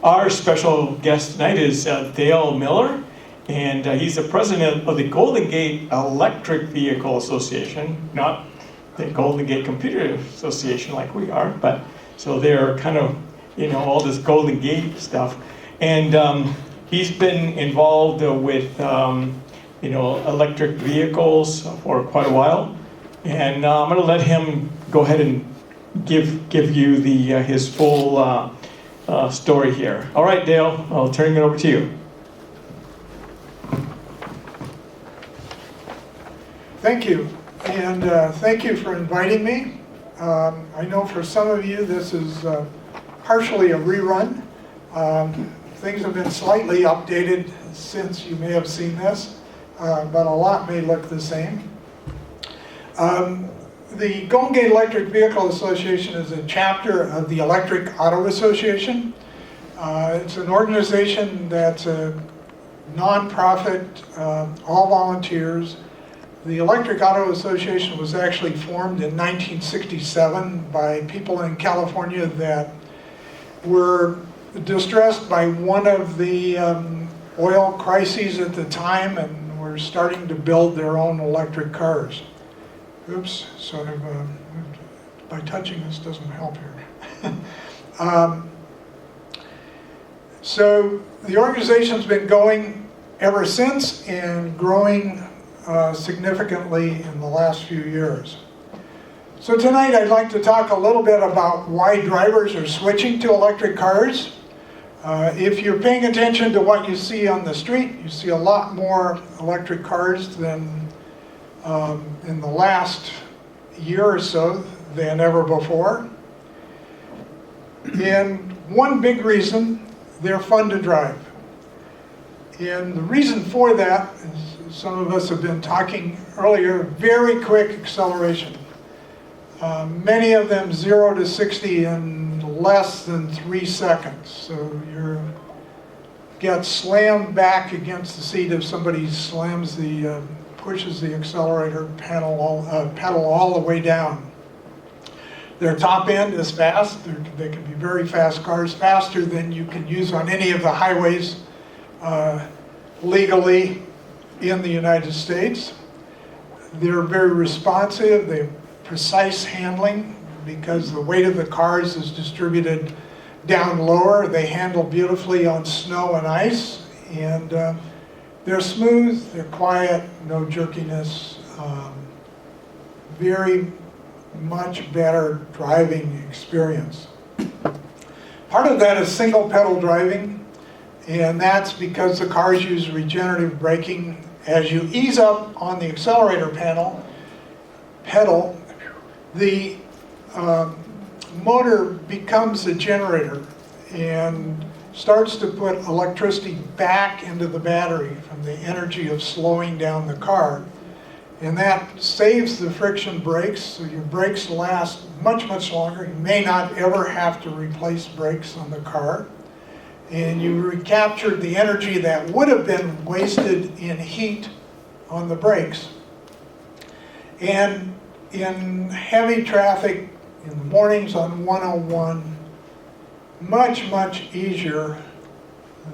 Our special guest tonight is Dale Miller, and he's the president of the Golden Gate Electric Vehicle Association, not the Golden Gate Computer Association like we are, but so they're kind of, all this Golden Gate stuff. And he's been involved with, electric vehicles for quite a while. And I'm going to let him go ahead and give you his full story here. All right, Dale, I'll turn it over to you. Thank you, and thank you for inviting me. I know for some of you this is partially a rerun. Things have been slightly updated since you may have seen this, but a lot may look the same. The Golden Gate Electric Vehicle Association is a chapter of the Electric Auto Association. It's an organization that's a non-profit, all volunteers. The Electric Auto Association was actually formed in 1967 by people in California that were distressed by one of the oil crises at the time and were starting to build their own electric cars. Oops, sort of, by touching this doesn't help here. So the organization's been going ever since and growing significantly in the last few years. So tonight I'd like to talk a little bit about why drivers are switching to electric cars. If you're paying attention to what you see on the street, you see a lot more electric cars than in the last year or so than ever before. And one big reason, they're fun to drive. And the reason for that, as some of us have been talking earlier, very quick acceleration. Many of them 0 to 60 in less than 3 seconds. So you get slammed back against the seat if somebody pushes the accelerator pedal all the way down. Their top end is fast. They can be very fast cars, faster than you can use on any of the highways legally in the United States. They're very responsive. They have precise handling because the weight of the cars is distributed down lower. They handle beautifully on snow and ice, and they're smooth, they're quiet, no jerkiness, very much better driving experience. Part of that is single pedal driving, and that's because the cars use regenerative braking. As you ease up on the accelerator pedal, the motor becomes a generator and starts to put electricity back into the battery from the energy of slowing down the car. And that saves the friction brakes, so your brakes last much, much longer. You may not ever have to replace brakes on the car. And you recaptured the energy that would have been wasted in heat on the brakes. And in heavy traffic, in the mornings on 101, much, much easier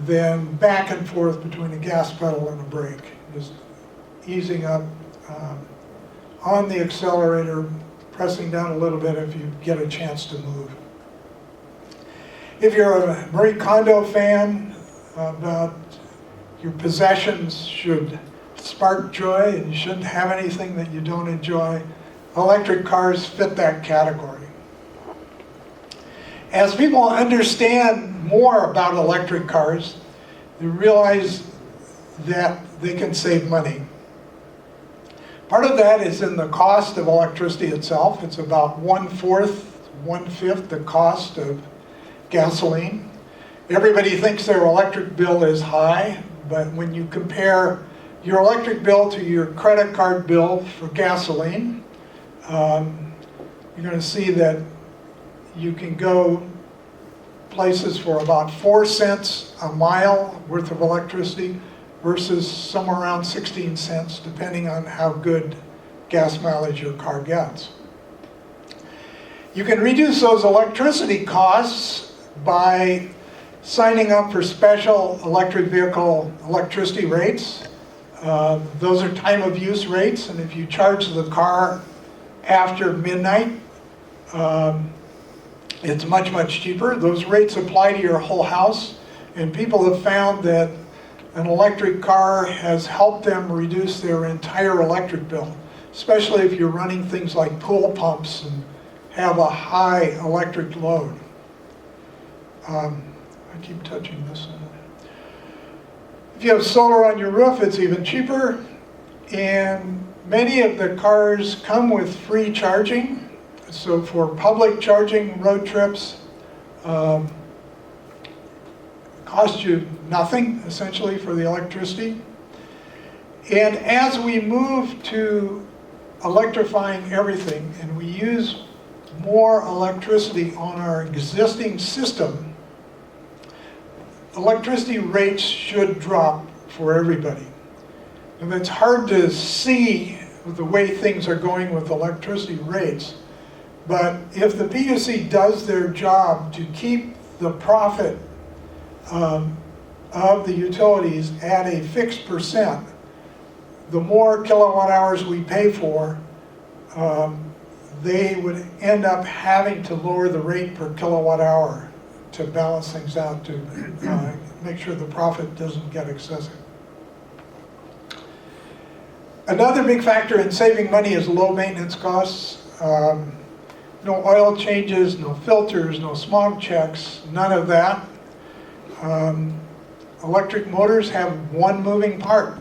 than back and forth between a gas pedal and a brake. Just easing up on the accelerator, pressing down a little bit if you get a chance to move. If you're a Marie Kondo fan, about your possessions should spark joy and you shouldn't have anything that you don't enjoy, electric cars fit that category. As people understand more about electric cars, they realize that they can save money. Part of that is in the cost of electricity itself. It's about 1/5 the cost of gasoline. Everybody thinks their electric bill is high, but when you compare your electric bill to your credit card bill for gasoline, you're going to see that you can go places for about 4 cents a mile worth of electricity versus somewhere around 16 cents, depending on how good gas mileage your car gets. You can reduce those electricity costs by signing up for special electric vehicle electricity rates. Those are time of use rates, and if you charge the car after midnight, it's much, much cheaper. Those rates apply to your whole house, and people have found that an electric car has helped them reduce their entire electric bill, especially if you're running things like pool pumps and have a high electric load. I keep touching this one. If you have solar on your roof, it's even cheaper, and many of the cars come with free charging. So for public charging road trips, cost you nothing, essentially, for the electricity. And as we move to electrifying everything, and we use more electricity on our existing system, electricity rates should drop for everybody. And it's hard to see the way things are going with electricity rates, but if the PUC does their job to keep the profit of the utilities at a fixed percent, the more kilowatt hours we pay for, they would end up having to lower the rate per kilowatt hour to balance things out, to make sure the profit doesn't get excessive. Another big factor in saving money is low maintenance costs. No oil changes, no filters, no smog checks, none of that. Electric motors have one moving part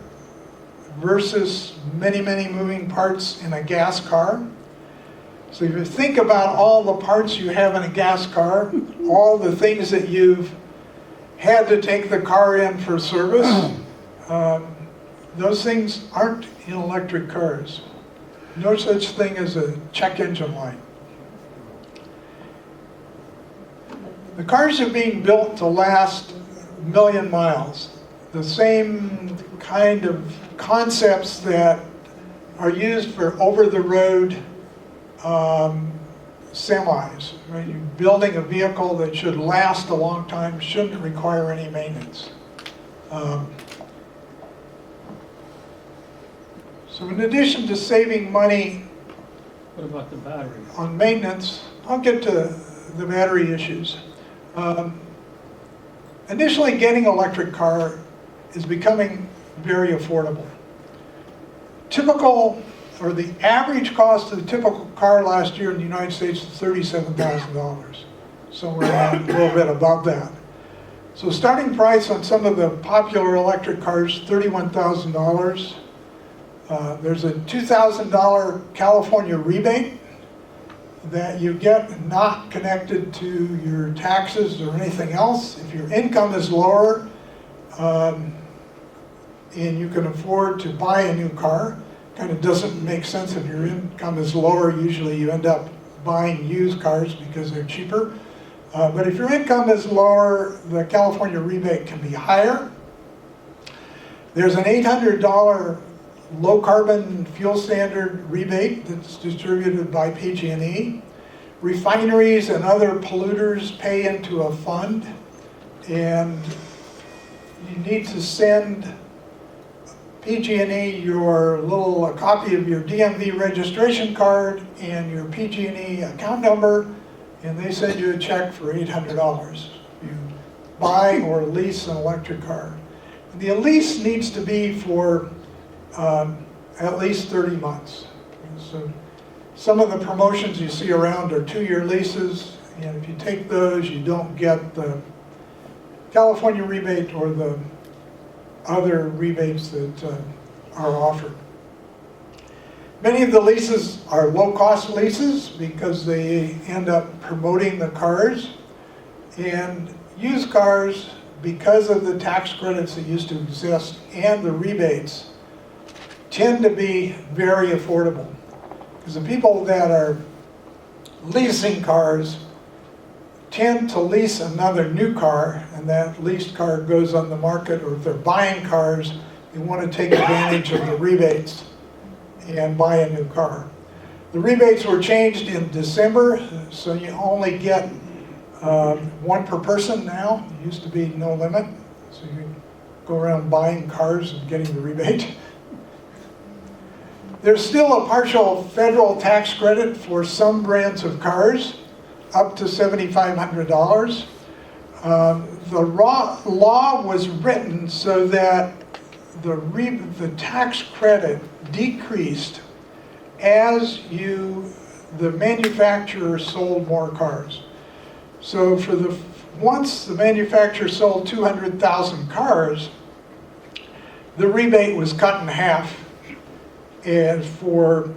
versus many, many moving parts in a gas car. So if you think about all the parts you have in a gas car, all the things that you've had to take the car in for service, those things aren't in electric cars. No such thing as a check engine light. The cars are being built to last a million miles. The same kind of concepts that are used for over-the-road semis. Right? You're building a vehicle that should last a long time, shouldn't require any maintenance. So in addition to saving money What about the battery? on maintenance, I'll get to the battery issues. Initially, getting an electric car is becoming very affordable. The average cost of the typical car last year in the United States was $37,000, somewhere around a little bit above that. So starting price on some of the popular electric cars, $31,000. There's a $2,000 California rebate that you get, not connected to your taxes or anything else. If your income is lower and you can afford to buy a new car, kind of doesn't make sense. If your income is lower, usually you end up buying used cars because they're cheaper. But if your income is lower, the California rebate can be higher. There's an $800 low carbon fuel standard rebate that's distributed by PG&E. Refineries and other polluters pay into a fund, and you need to send PG&E a copy of your DMV registration card and your PG&E account number, and they send you a check for $800. You buy or lease an electric car. The lease needs to be for at least 30 months. So some of the promotions you see around are 2-year leases, and if you take those, you don't get the California rebate or the other rebates that are offered. Many of the leases are low-cost leases because they end up promoting the cars, and used cars, because of the tax credits that used to exist and the rebates, tend to be very affordable. Because the people that are leasing cars tend to lease another new car, and that leased car goes on the market, or if they're buying cars, they want to take advantage of the rebates and buy a new car. The rebates were changed in December, so you only get One per person now, used to be no limit, so you can go around buying cars and getting the rebate. There's still a partial federal tax credit for some brands of cars, up to $7,500. The law was written so that the tax credit decreased as the manufacturer sold more cars. So once the manufacturer sold 200,000 cars, the rebate was cut in half, and for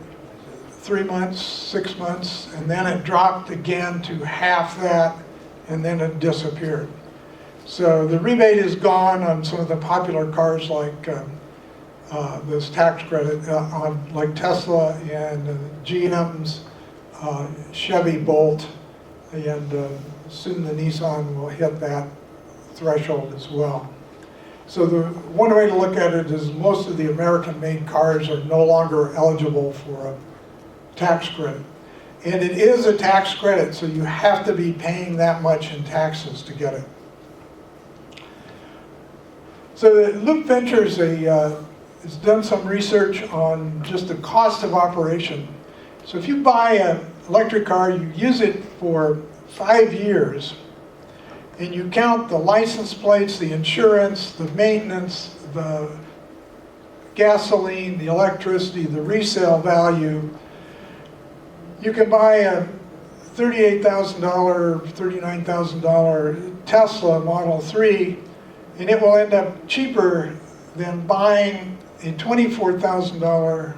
3 months, 6 months, and then it dropped again to half that, and then it disappeared. So the rebate is gone on some of the popular cars like this tax credit, like Tesla and GM's Chevy Bolt, and soon the Nissan will hit that threshold as well. So the one way to look at it is most of the American-made cars are no longer eligible for a tax credit. And it is a tax credit, so you have to be paying that much in taxes to get it. So Loop Ventures has done some research on just the cost of operation. So if you buy an electric car, you use it for 5 years, and you count the license plates, the insurance, the maintenance, the gasoline, the electricity, the resale value, you can buy a $38,000, $39,000 Tesla Model 3, and it will end up cheaper than buying a $24,000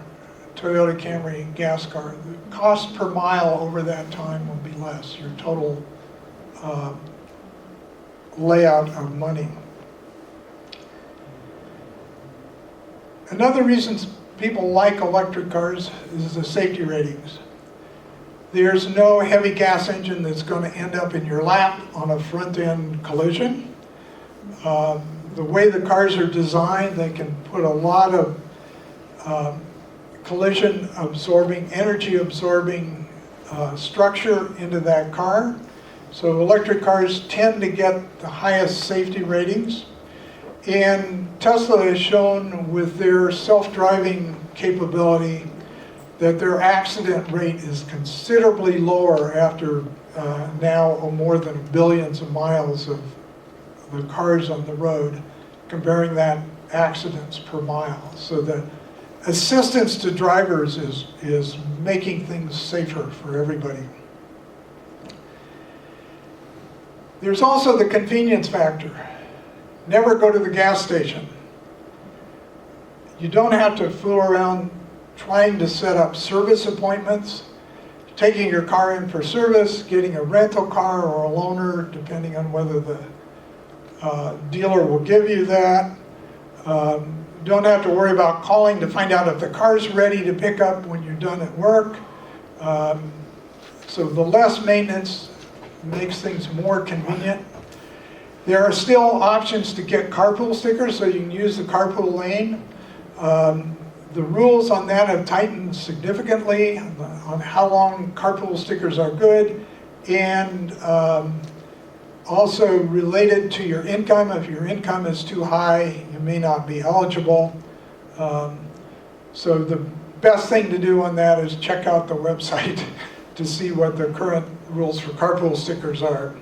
Toyota Camry gas car. The cost per mile over that time will be less, your total layout of money. Another reason people like electric cars is the safety ratings. There's no heavy gas engine that's going to end up in your lap on a front-end collision. The way the cars are designed, they can put a lot of collision absorbing, energy absorbing structure into that car. So electric cars tend to get the highest safety ratings. And Tesla has shown with their self-driving capability that their accident rate is considerably lower after now more than billions of miles of the cars on the road, comparing that accidents per mile. So the assistance to drivers is making things safer for everybody. There's also the convenience factor. Never go to the gas station. You don't have to fool around trying to set up service appointments, taking your car in for service, getting a rental car or a loaner, depending on whether the dealer will give you that. Don't have to worry about calling to find out if the car's ready to pick up when you're done at work. So the less maintenance makes things more convenient. There are still options to get carpool stickers, so you can use the carpool lane. The rules on that have tightened significantly on how long carpool stickers are good, and also related to your income. If your income is too high, you may not be eligible. So the best thing to do on that is check out the website to see what the current rules for carpool stickers are.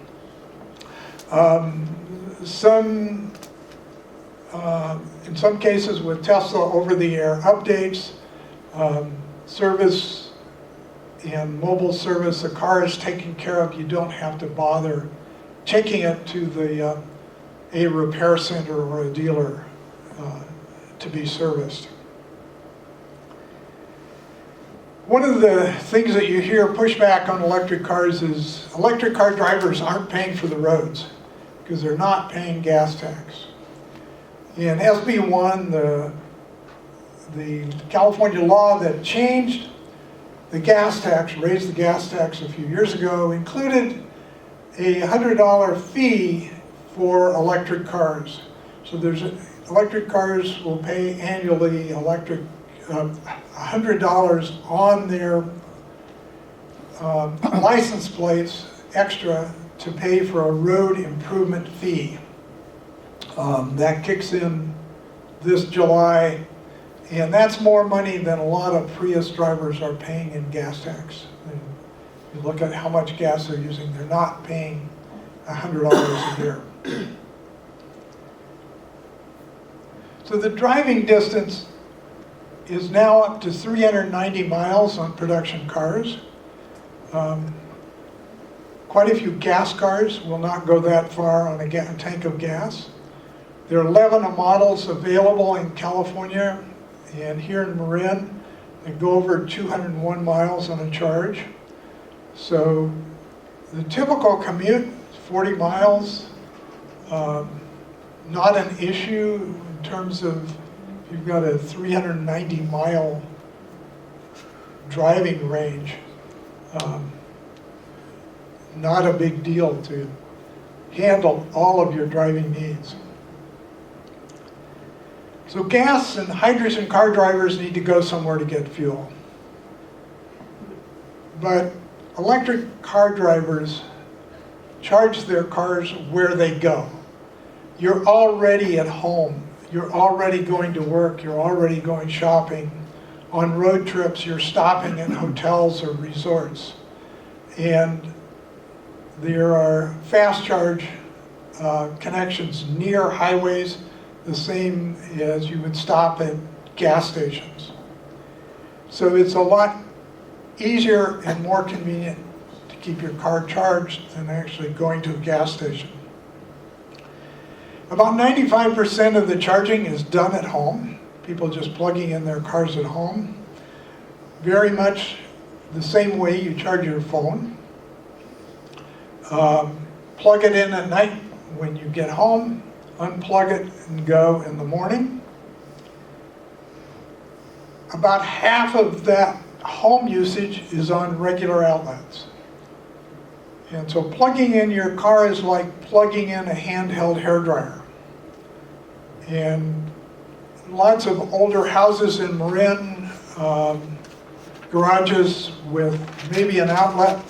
In some cases with Tesla over-the-air updates, service and mobile service, the car is taken care of. You don't have to bother taking it to a repair center or a dealer to be serviced. One of the things that you hear pushback on electric cars is electric car drivers aren't paying for the roads because they're not paying gas tax. In SB 1, the California law that changed the gas tax, raised the gas tax a few years ago, included a $100 fee for electric cars. So electric cars will pay annually $100 on their license plates extra to pay for a road improvement fee. That kicks in this July, and that's more money than a lot of Prius drivers are paying in gas tax. And you look at how much gas they're using, they're not paying $100 a year. So the driving distance is now up to 390 miles on production cars. Quite a few gas cars will not go that far on a tank of gas. There are 11 models available in California and here in Marin that go over 201 miles on a charge. So the typical commute is 40 miles. Not an issue in terms of if you've got a 390 mile driving range. Not a big deal to handle all of your driving needs. So gas and hydrogen car drivers need to go somewhere to get fuel. But electric car drivers charge their cars where they go. You're already at home. You're already going to work. You're already going shopping. On road trips, you're stopping at hotels or resorts. And there are fast charge connections near highways, the same as you would stop at gas stations. So it's a lot easier and more convenient to keep your car charged than actually going to a gas station. About 95% of the charging is done at home. People just plugging in their cars at home. Very much the same way you charge your phone. Plug it in at night when you get home, unplug it and go in the morning. About half of that home usage is on regular outlets. And so plugging in your car is like plugging in a handheld hairdryer. And lots of older houses in Marin, garages with maybe an outlet.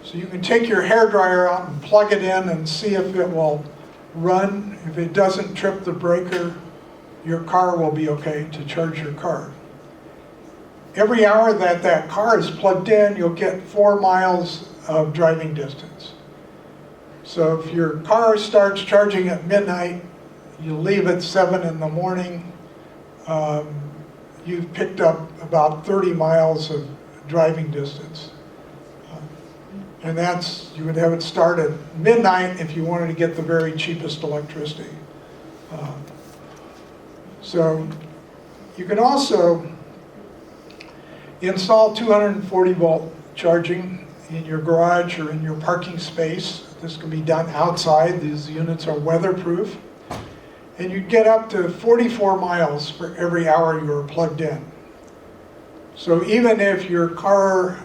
So you can take your hairdryer out and plug it in and see if it will run. If it doesn't trip the breaker, your car will be okay to charge your car. Every hour that that car is plugged in, you'll get 4 miles of driving distance. So if your car starts charging at midnight, you leave at 7 in the morning, you've picked up about 30 miles of driving distance. And that's, you would have it start at midnight if you wanted to get the very cheapest electricity. So you can also install 240 volt charging in your garage or in your parking space. This can be done outside. These units are weatherproof. And you'd get up to 44 miles for every hour you were plugged in. So even if your car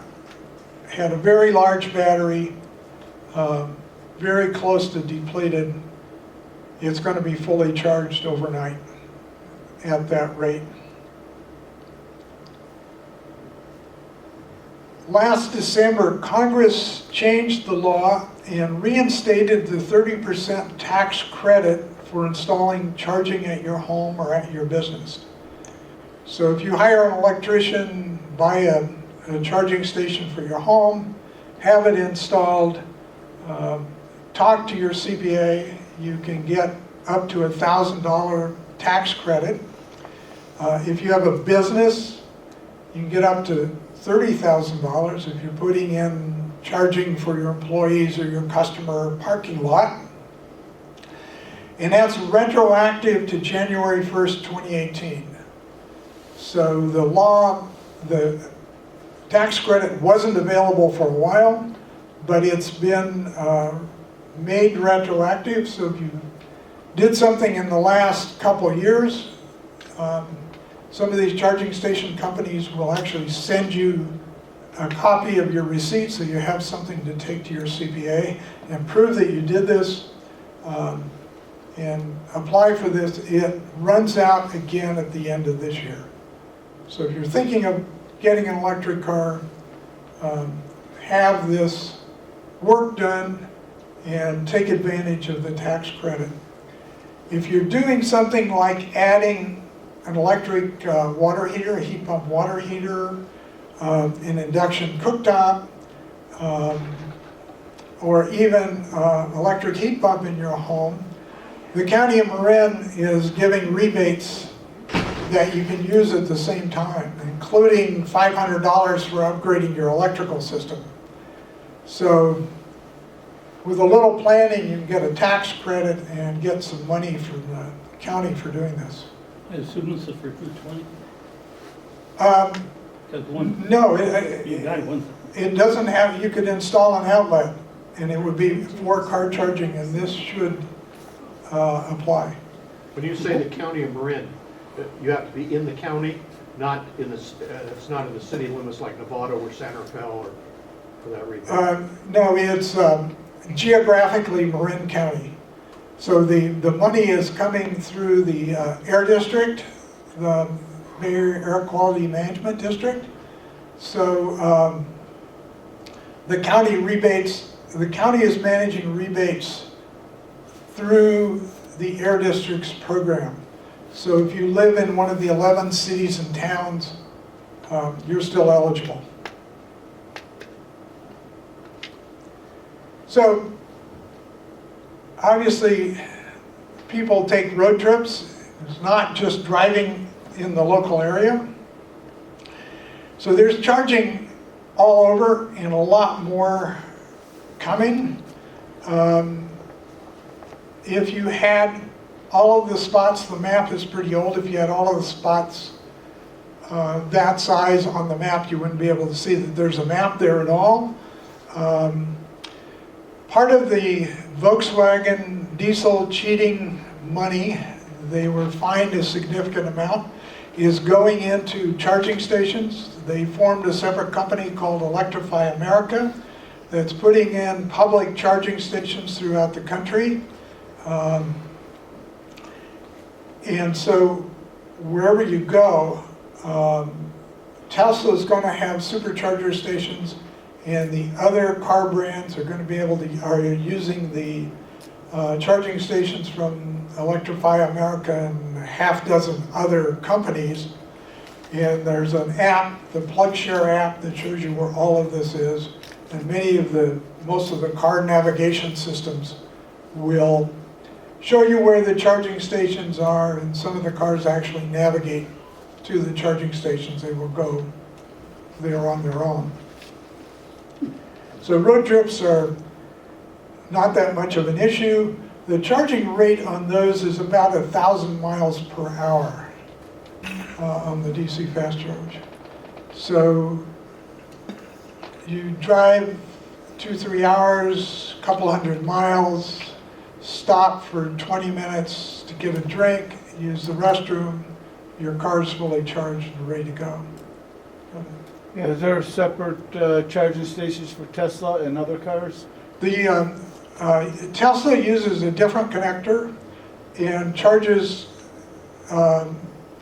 had a very large battery, very close to depleted, it's going to be fully charged overnight at that rate. Last December, Congress changed the law and reinstated the 30% tax credit for installing charging at your home or at your business. So if you hire an electrician, buy a charging station for your home, have it installed, talk to your CPA, you can get up to $1,000 tax credit. If you have a business, you can get up to $30,000 if you're putting in charging for your employees or your customer parking lot. And that's retroactive to January 1st, 2018. So the law, the tax credit wasn't available for a while, but it's been made retroactive. So if you did something in the last couple of years, some of these charging station companies will actually send you a copy of your receipt so you have something to take to your CPA and prove that you did this and apply for this. It runs out again at the end of this year. So if you're thinking of getting an electric car, have this work done and take advantage of the tax credit. If you're doing something like adding an electric water heater, a heat pump water heater, an induction cooktop, or even electric heat pump in your home, the County of Marin is giving rebates that you can use at the same time, including $500 for upgrading your electrical system. So with a little planning, you can get a tax credit and get some money from the county for doing this. I assume this is for 220? Um, Because one, no, you got one. it doesn't have, you could install an outlet and it would be for car charging, and this should apply. When you say the county of Marin, you have to be in the county, not in the, it's not in the city limits like Nevada or San Rafael or for that reason. No, it's geographically Marin County. So the money is coming through the Air District, the Bay Area Air Quality Management District. So the county rebates, the county is managing rebates through the Air District's program. So if you live in one of the 11 cities and towns, you're still eligible. So obviously people take road trips. It's not just driving in the local area. So there's charging all over and a lot more coming. If you had all of the spots, the map is pretty old. If you had all of the spots that size on the map, you wouldn't be able to see that there's a map there at all. Part of the Volkswagen diesel cheating money, they were fined a significant amount, is going into charging stations. They formed a separate company called Electrify America that's putting in public charging stations throughout the country. And so wherever you go, Tesla's going to have supercharger stations, and the other car brands are going to be able to, are using the charging stations from Electrify America and a half dozen other companies. And there's an app, the PlugShare app, that shows you where all of this is. And most of the car navigation systems will show you where the charging stations are, and some of the cars actually navigate to the charging stations. They will go there on their own. So road trips are not that much of an issue. The charging rate on those is about 1,000 miles per hour on the DC fast charge. So you drive 2-3 hours, a couple hundred miles, stop for 20 minutes to get a drink, use the restroom, your car's fully charged and ready to go. Yeah, is there separate charging stations for Tesla and other cars? The Tesla uses a different connector and charges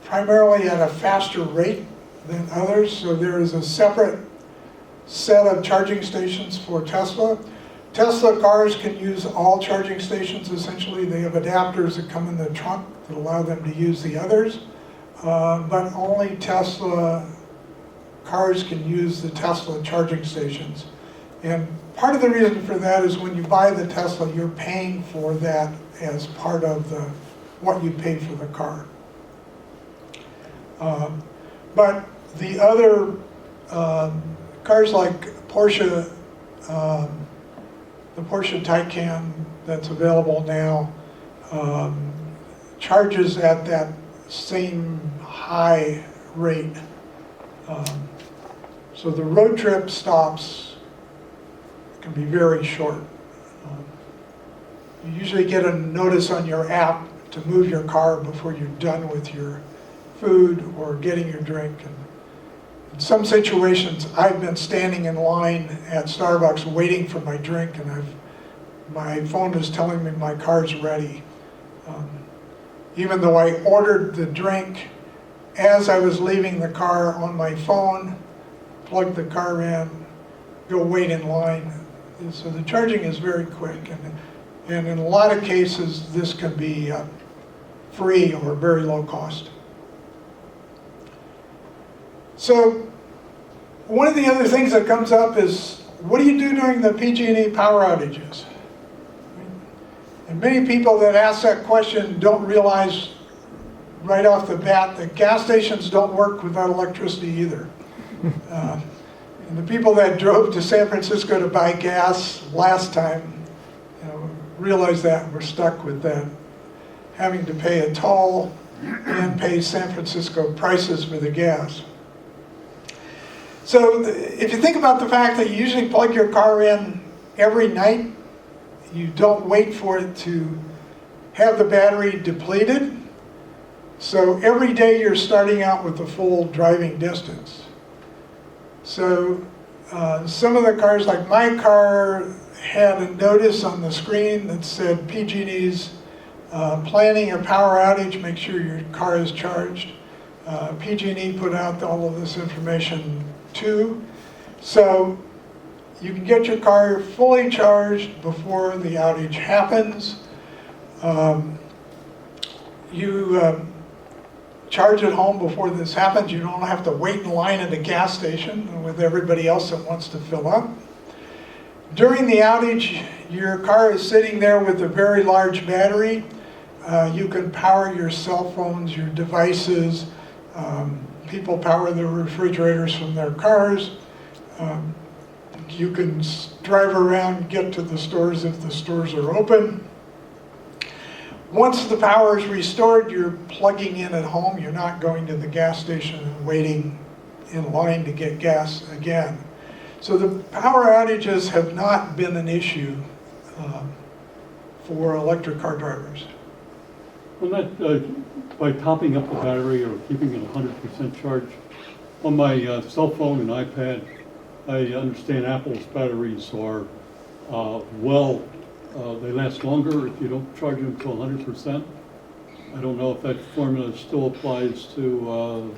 primarily at a faster rate than others. So there is a separate set of charging stations for Tesla. Tesla cars can use all charging stations essentially. They have adapters that come in the trunk that allow them to use the others. But only Tesla cars can use the Tesla charging stations. And part of the reason for that is when you buy the Tesla, you're paying for that as part of what you pay for the car. But the other cars like Porsche, the Porsche Taycan that's available now charges at that same high rate. So the road trip stops can be very short. You usually get a notice on your app to move your car before you're done with your food or getting your drink. And in some situations, I've been standing in line at Starbucks waiting for my drink, and my phone is telling me my car's ready. Even though I ordered the drink, as I was leaving the car on my phone, plug the car in, go wait in line, And so the charging is very quick, and in a lot of cases, this can be free or very low cost. So one of the other things that comes up is, what do you do during the PG&E power outages? And many people that ask that question don't realize right off the bat that gas stations don't work without electricity either. And the people that drove to San Francisco to buy gas last time, realize that we're stuck with that, having to pay a toll and pay San Francisco prices for the gas. So if you think about the fact that you usually plug your car in every night, you don't wait for it to have the battery depleted. So every day you're starting out with the full driving distance. So some of the cars, like my car, had a notice on the screen that said PG&E's planning a power outage, make sure your car is charged. PG&E put out all of this information too. So you can get your car fully charged before the outage happens. You charge at home before this happens. You don't have to wait in line at a gas station with everybody else that wants to fill up. During the outage, your car is sitting there with a very large battery. You can power your cell phones, your devices. People power their refrigerators from their cars. You can drive around, get to the stores if the stores are open. Once the power is restored, you're plugging in at home. You're not going to the gas station and waiting in line to get gas again. So the power outages have not been an issue for electric car drivers. On that, by topping up the battery or keeping it 100% charged, on my cell phone and iPad, I understand Apple's batteries are they last longer if you don't charge them to 100%. I don't know if that formula still applies to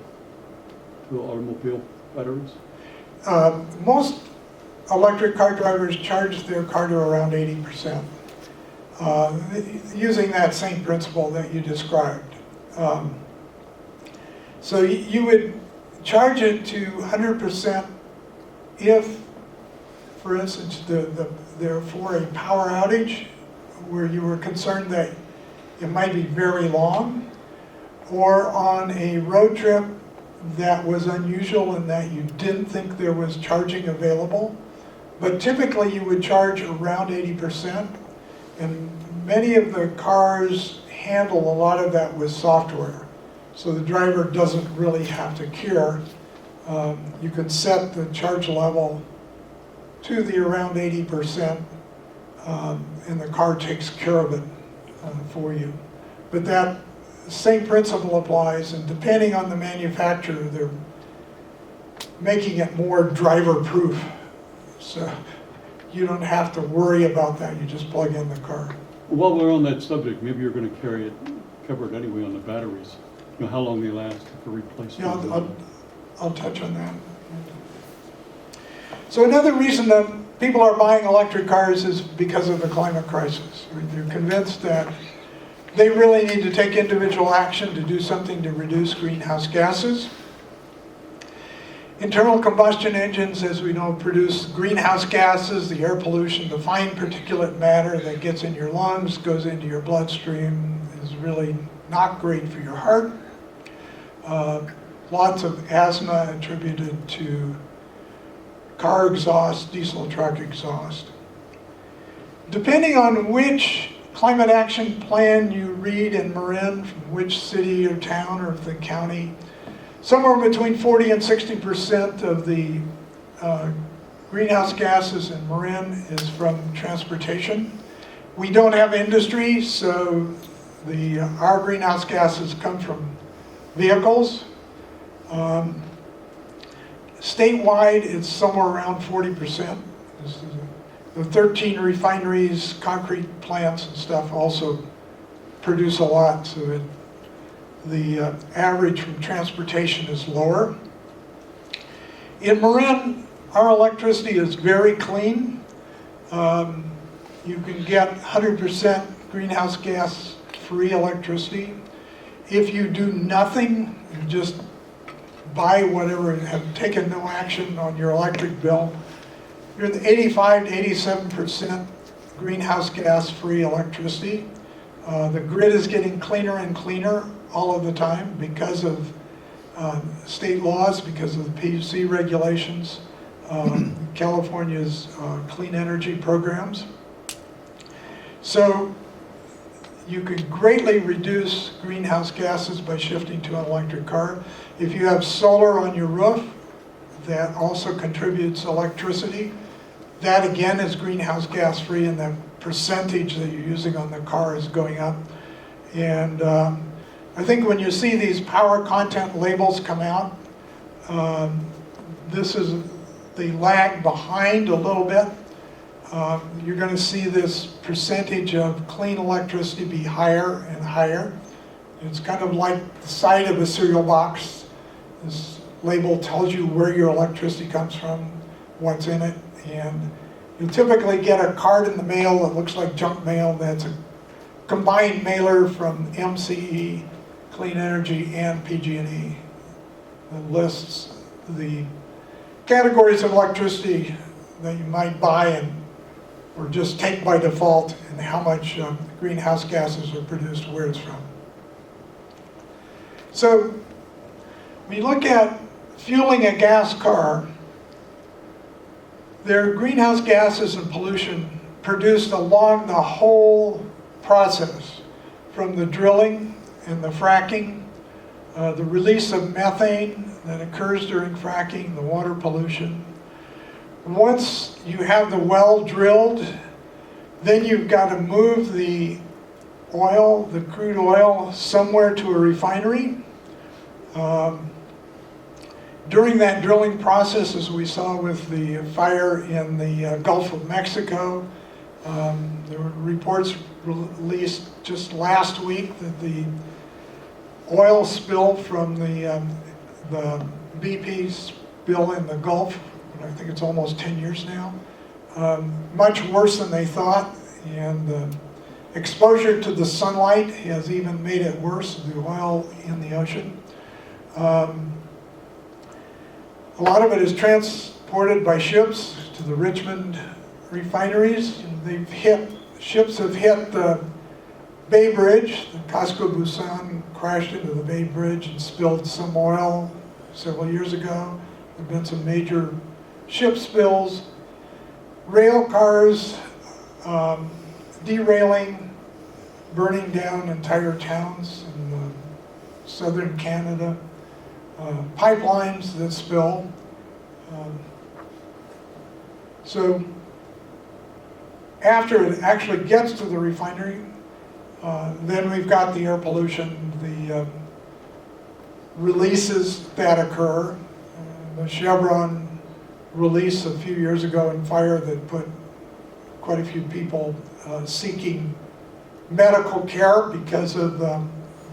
automobile batteries. Most electric car drivers charge their car to around 80%, using that same principle that you described. So you would charge it to 100% if, for instance, for a power outage where you were concerned that it might be very long, or on a road trip that was unusual in that you didn't think there was charging available. But typically you would charge around 80%, and many of the cars handle a lot of that with software. So the driver doesn't really have to care. You can set the charge level to the around 80%, and the car takes care of it for you. But that same principle applies, and depending on the manufacturer, they're making it more driver-proof. So you don't have to worry about that, you just plug in the car. While we're on that subject, maybe you're going to cover it anyway on the batteries. You know, how long they last for replacement. Yeah, I'll touch on that. So another reason that people are buying electric cars is because of the climate crisis. They're convinced that they really need to take individual action to do something to reduce greenhouse gases. Internal combustion engines, as we know, produce greenhouse gases, the air pollution, the fine particulate matter that gets in your lungs, goes into your bloodstream, is really not great for your heart. Lots of asthma attributed to car exhaust, diesel truck exhaust. Depending on which climate action plan you read in Marin, from which city or town or the county, somewhere between 40 and 60% of the greenhouse gases in Marin is from transportation. We don't have industry, so our greenhouse gases come from vehicles. Statewide, it's somewhere around 40%. The 13 refineries, concrete plants and stuff also produce a lot, so the average from transportation is lower. In Marin, our electricity is very clean. You can get 100% greenhouse gas free electricity. If you do nothing, you just buy whatever and have taken no action on your electric bill, you're in the 85 to 87% greenhouse gas free electricity. The grid is getting cleaner and cleaner all of the time because of state laws, because of the PUC regulations, California's clean energy programs. So you could greatly reduce greenhouse gases by shifting to an electric car. If you have solar on your roof, that also contributes electricity. That again is greenhouse gas free, and the percentage that you're using on the car is going up. And I think when you see these power content labels come out, this is the lag behind a little bit. You're going to see this percentage of clean electricity be higher and higher. It's kind of like the side of a cereal box. This label tells you where your electricity comes from, what's in it, and you'll typically get a card in the mail that looks like junk mail. That's a combined mailer from MCE, Clean Energy, and PG&E. It lists the categories of electricity that you might buy or just take by default, and how much greenhouse gases are produced, where it's from. So when you look at fueling a gas car, there are greenhouse gases and pollution produced along the whole process, from the drilling and the fracking, the release of methane that occurs during fracking, the water pollution. Once you have the well drilled, then you've got to move the oil, the crude oil, somewhere to a refinery. During that drilling process, as we saw with the fire in the Gulf of Mexico, there were reports released just last week that the oil spill from the BP spill in the Gulf, I think it's almost 10 years now, much worse than they thought, and the exposure to the sunlight has even made it worse, the oil in the ocean. A lot of it is transported by ships to the Richmond refineries. Ships have hit the Bay Bridge. The Casco Busan crashed into the Bay Bridge and spilled some oil several years ago. There have been some major ship spills. Rail cars derailing, burning down entire towns in southern Canada. Pipelines that spill. So after it actually gets to the refinery, then we've got the air pollution, the releases that occur. The Chevron release a few years ago in fire that put quite a few people seeking medical care because of the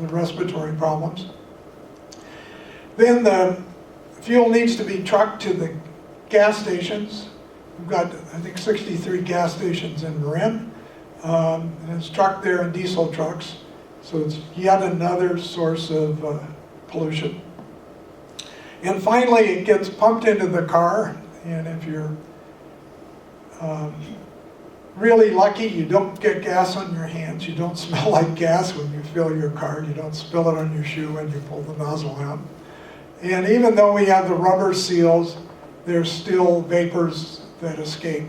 respiratory problems. Then the fuel needs to be trucked to the gas stations. We've got, I think, 63 gas stations in Marin. And it's trucked there in diesel trucks. So it's yet another source of pollution. And finally, it gets pumped into the car. And if you're really lucky, you don't get gas on your hands. You don't smell like gas when you fill your car. You don't spill it on your shoe when you pull the nozzle out. And even though we have the rubber seals, there's still vapors that escape.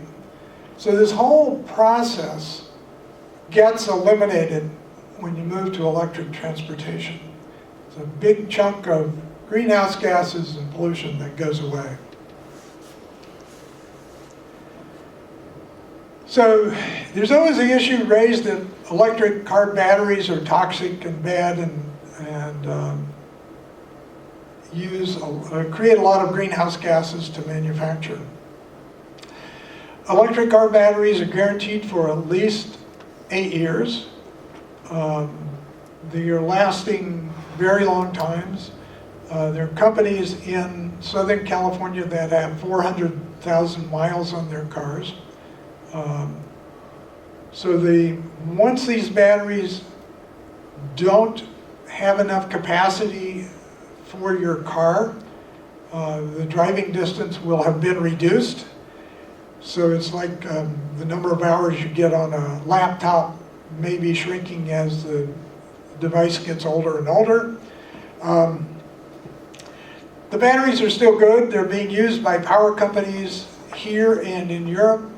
So this whole process gets eliminated when you move to electric transportation. It's a big chunk of greenhouse gases and pollution that goes away. So there's always the issue raised that electric car batteries are toxic and bad and create a lot of greenhouse gases to manufacture. Electric car batteries are guaranteed for at least 8 years. They are lasting very long times. There are companies in Southern California that have 400,000 miles on their cars. Once these batteries don't have enough capacity for your car, the driving distance will have been reduced. So it's like the number of hours you get on a laptop may be shrinking as the device gets older and older. The batteries are still good. They're being used by power companies here and in Europe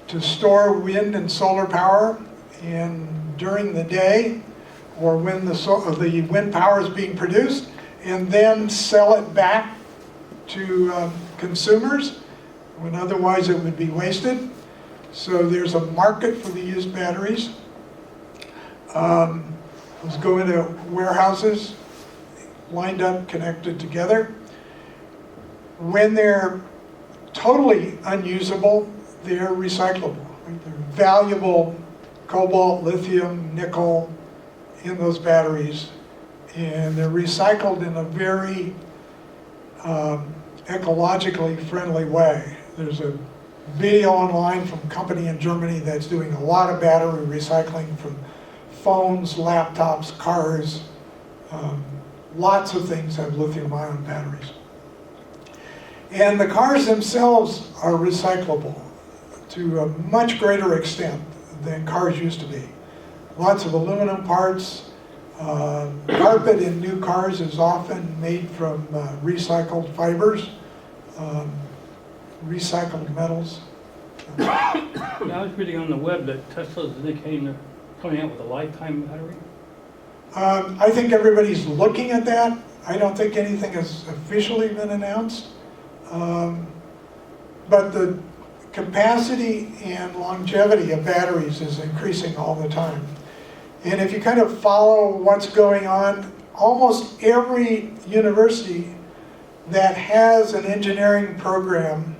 to store wind and solar power. And during the day, or when the wind power is being produced, and then sell it back to consumers, when otherwise it would be wasted. So there's a market for the used batteries. Let's go into warehouses, lined up, connected together. When they're totally unusable, they're recyclable. Right? They're valuable cobalt, lithium, nickel in those batteries, and they're recycled in a very ecologically friendly way. There's a video online from a company in Germany that's doing a lot of battery recycling from phones, laptops, cars. Lots of things have lithium-ion batteries. And the cars themselves are recyclable to a much greater extent than cars used to be. Lots of aluminum parts. Carpet in new cars is often made from recycled fibers, recycled metals. Yeah, I was reading on the web that Tesla's indicating they're coming out with a lifetime battery. I think everybody's looking at that. I don't think anything has officially been announced. But the capacity and longevity of batteries is increasing all the time. And if you kind of follow what's going on, almost every university that has an engineering program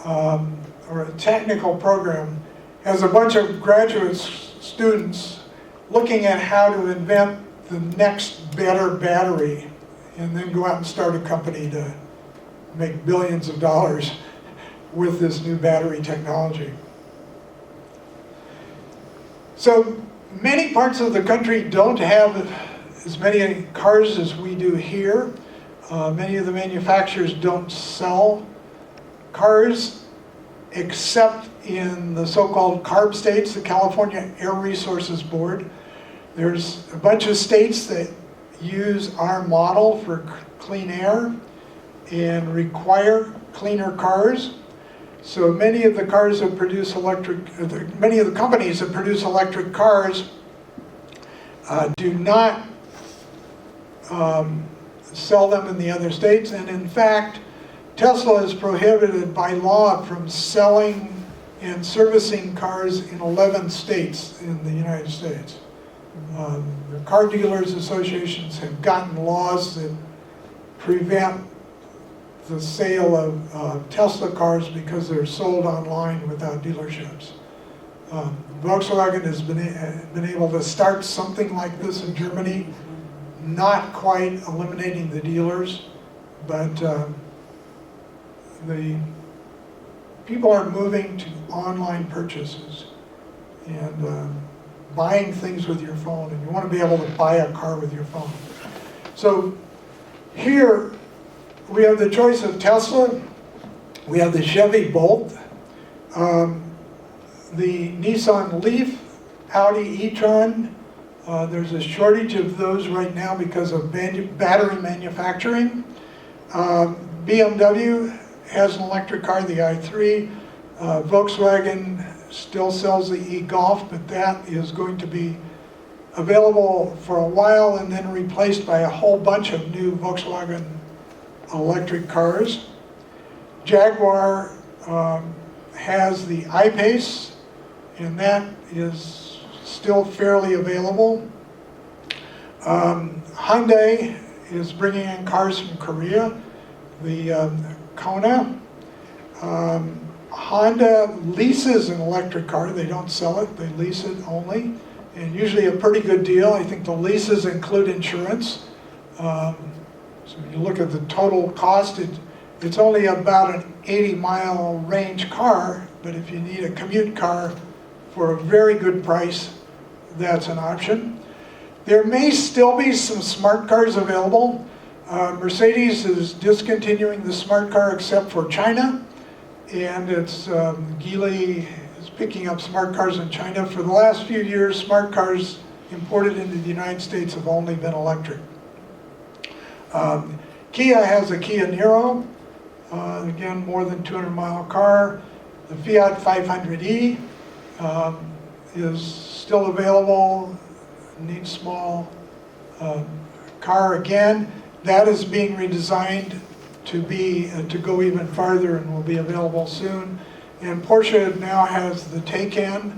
or a technical program has a bunch of graduate students looking at how to invent the next better battery and then go out and start a company to make billions of dollars with this new battery technology. So many parts of the country don't have as many cars as we do here. Many of the manufacturers don't sell cars except in the so-called CARB states, the California Air Resources Board. There's a bunch of states that use our model for clean air and require cleaner cars. So many of the cars that produce many of the companies that produce electric cars do not sell them in the other states. And in fact, Tesla is prohibited by law from selling and servicing cars in 11 states in the United States. The car dealers associations have gotten laws that prevent the sale of Tesla cars because they're sold online without dealerships. Volkswagen has been able to start something like this in Germany, not quite eliminating the dealers, but the people are moving to online purchases and buying things with your phone, and you want to be able to buy a car with your phone. So here we have the choice of Tesla, we have the Chevy Bolt, the Nissan Leaf, Audi e-tron. There's a shortage of those right now because of battery manufacturing. BMW has an electric car, the i3. Volkswagen still sells the e-Golf, but that is going to be available for a while and then replaced by a whole bunch of new Volkswagen electric cars. Jaguar has the I-Pace, and that is still fairly available. Hyundai is bringing in cars from Korea, the Kona. Honda leases an electric car. They don't sell it, they lease it only, and usually a pretty good deal. I think the leases include insurance. So if you look at the total cost, It's only about an 80-mile range car, but if you need a commute car for a very good price, that's an option. There may still be some smart cars available. Mercedes is discontinuing the smart car except for China, and it's Geely is picking up smart cars in China. For the last few years, smart cars imported into the United States have only been electric. Kia has a Kia Niro, again, more than 200-mile car. The Fiat 500e is still available, needs small car again. That is being redesigned to go even farther and will be available soon. And Porsche now has the Taycan.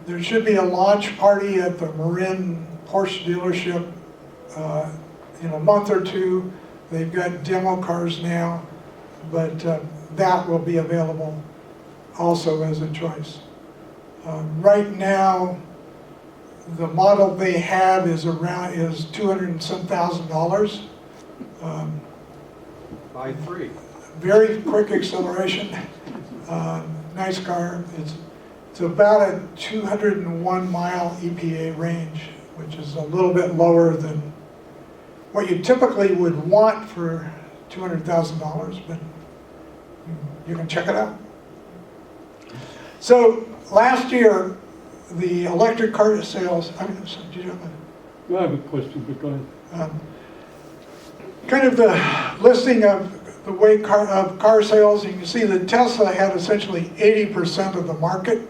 There should be a launch party at the Marin Porsche dealership in a month or two. They've got demo cars now, but that will be available also as a choice. Right now, the model they have is $200 and some thousand. Buy three. Very quick acceleration, nice car. It's about a 201-mile EPA range, which is a little bit lower than what you typically would want for $200,000, but you can check it out. So last year, the electric car sales, did you have a? I have a question, but go ahead. Kind of the listing of the way car sales, you can see that Tesla had essentially 80% of the market.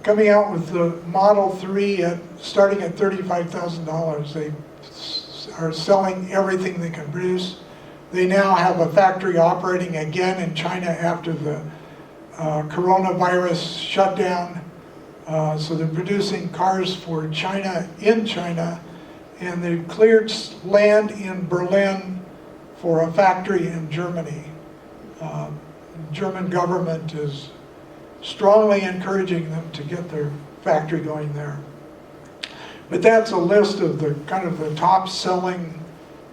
Coming out with the Model 3 starting at $35,000. They are selling everything they can produce. They now have a factory operating again in China after the coronavirus shutdown. So they're producing cars for China in China, and they cleared land in Berlin for a factory in Germany. The German government is strongly encouraging them to get their factory going there. But that's a list of the kind of the top selling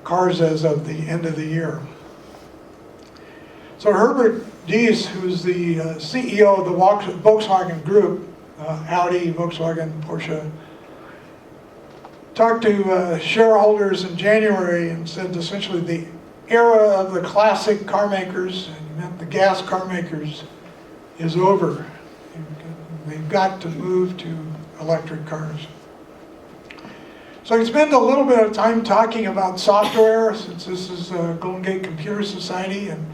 cars as of the end of the year. So Herbert Diess, who's the CEO of the Volkswagen Group, Audi, Volkswagen, Porsche, talked to shareholders in January and said essentially the era of the classic car makers, and he meant the gas car makers, is over. They've got to move to electric cars. So I spent a little bit of time talking about software, since this is Golden Gate Computer Society, and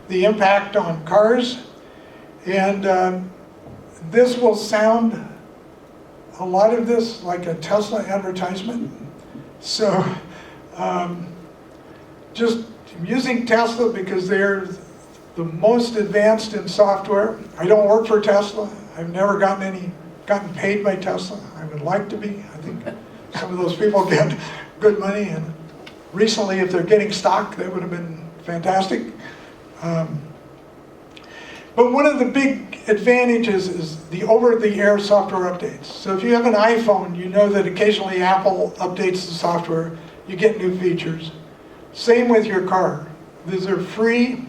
the impact on cars. And this will sound, a lot of this, like a Tesla advertisement. So just using Tesla because they're the most advanced in software. I don't work for Tesla. I've never gotten paid by Tesla. I would like to be. I think some of those people get good money, and recently if they're getting stock, that would have been fantastic. But one of the big advantages is the over-the-air software updates. So if you have an iPhone, you know that occasionally Apple updates the software, you get new features. Same with your car. These are free.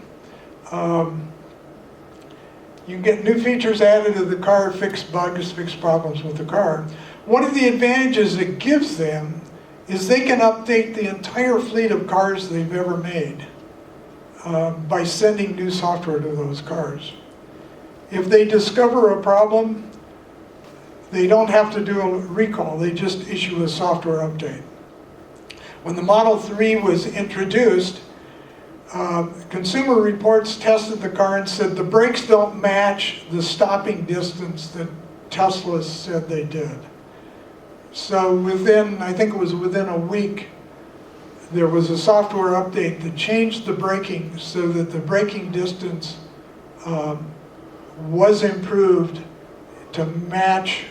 You can get new features added to the car, fix bugs, fix problems with the car. One of the advantages it gives them is they can update the entire fleet of cars they've ever made by sending new software to those cars. If they discover a problem, they don't have to do a recall, they just issue a software update. When the Model 3 was introduced, Consumer Reports tested the car and said the brakes don't match the stopping distance that Tesla said they did. So I think it was within a week, there was a software update that changed the braking so that the braking distance was improved to match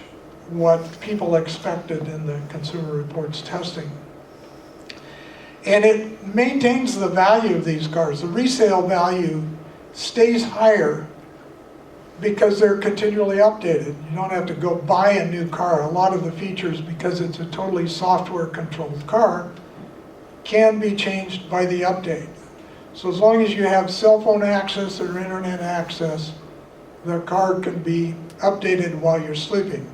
what people expected in the Consumer Reports testing. And it maintains the value of these cars. The resale value stays higher because they're continually updated. You don't have to go buy a new car. A lot of the features, because it's a totally software-controlled car, can be changed by the update. So as long as you have cell phone access or internet access, the car can be updated while you're sleeping.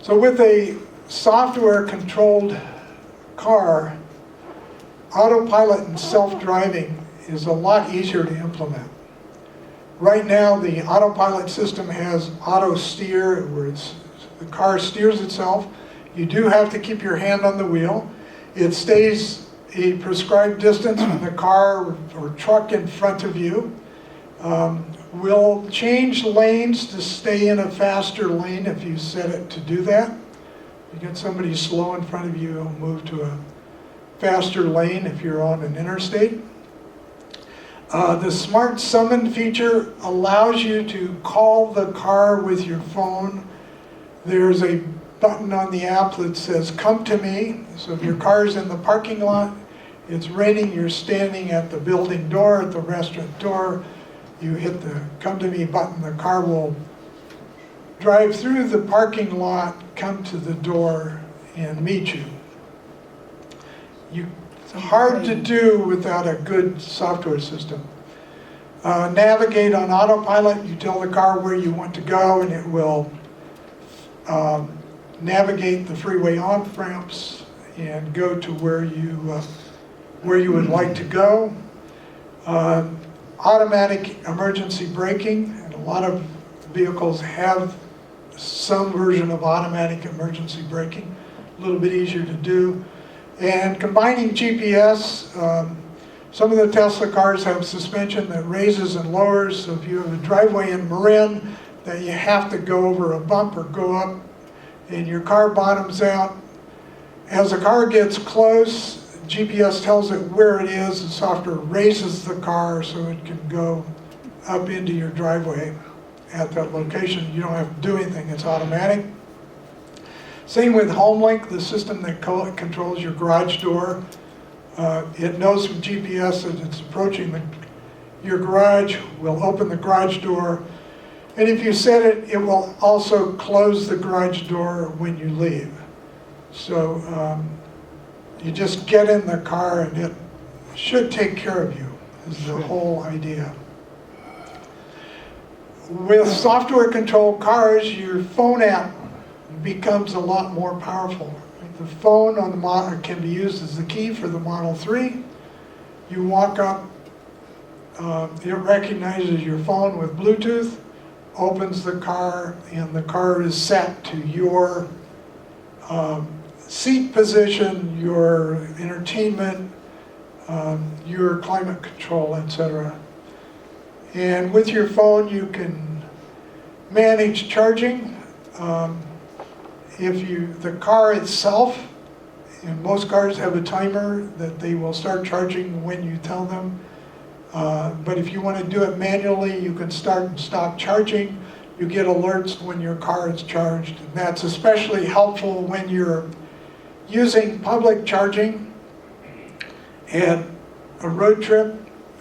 So with a software-controlled car, autopilot and self-driving is a lot easier to implement. Right now, the autopilot system has auto steer, where the car steers itself. You do have to keep your hand on the wheel. It stays a prescribed distance from the car or truck in front of you. Will change lanes to stay in a faster lane if you set it to do that. If you get somebody slow in front of you, it'll move to a faster lane if you're on an interstate. The Smart Summon feature allows you to call the car with your phone. There's a button on the app that says, "Come to me." So if your car's in the parking lot, it's raining, you're standing at the building door, at the restaurant door, you hit the "Come to me" button, the car will drive through the parking lot, come to the door, and meet you. It's hard to do without a good software system. Navigate on autopilot, you tell the car where you want to go and it will navigate the freeway on-ramps and go to where you would like to go. Automatic emergency braking, and a lot of vehicles have some version of automatic emergency braking, a little bit easier to do. And combining GPS, some of the Tesla cars have suspension that raises and lowers, so if you have a driveway in Marin that you have to go over a bump or go up and your car bottoms out, as the car gets close, GPS tells it where it is, the software raises the car so it can go up into your driveway at that location. You don't have to do anything, it's automatic. Same with HomeLink, the system that controls your garage door. It knows from GPS that it's approaching your garage, will open the garage door, and if you set it, it will also close the garage door when you leave. So you just get in the car and it should take care of you, is the whole idea. With software controlled cars, your phone app becomes a lot more powerful. The phone on the model can be used as the key for the Model 3. You walk up, it recognizes your phone with Bluetooth, opens the car, and the car is set to your seat position, your entertainment, your climate control, etc. And with your phone you can manage charging. The car itself, and most cars have a timer that they will start charging when you tell them. But if you want to do it manually, you can start and stop charging. You get alerts when your car is charged. And that's especially helpful when you're using public charging and a road trip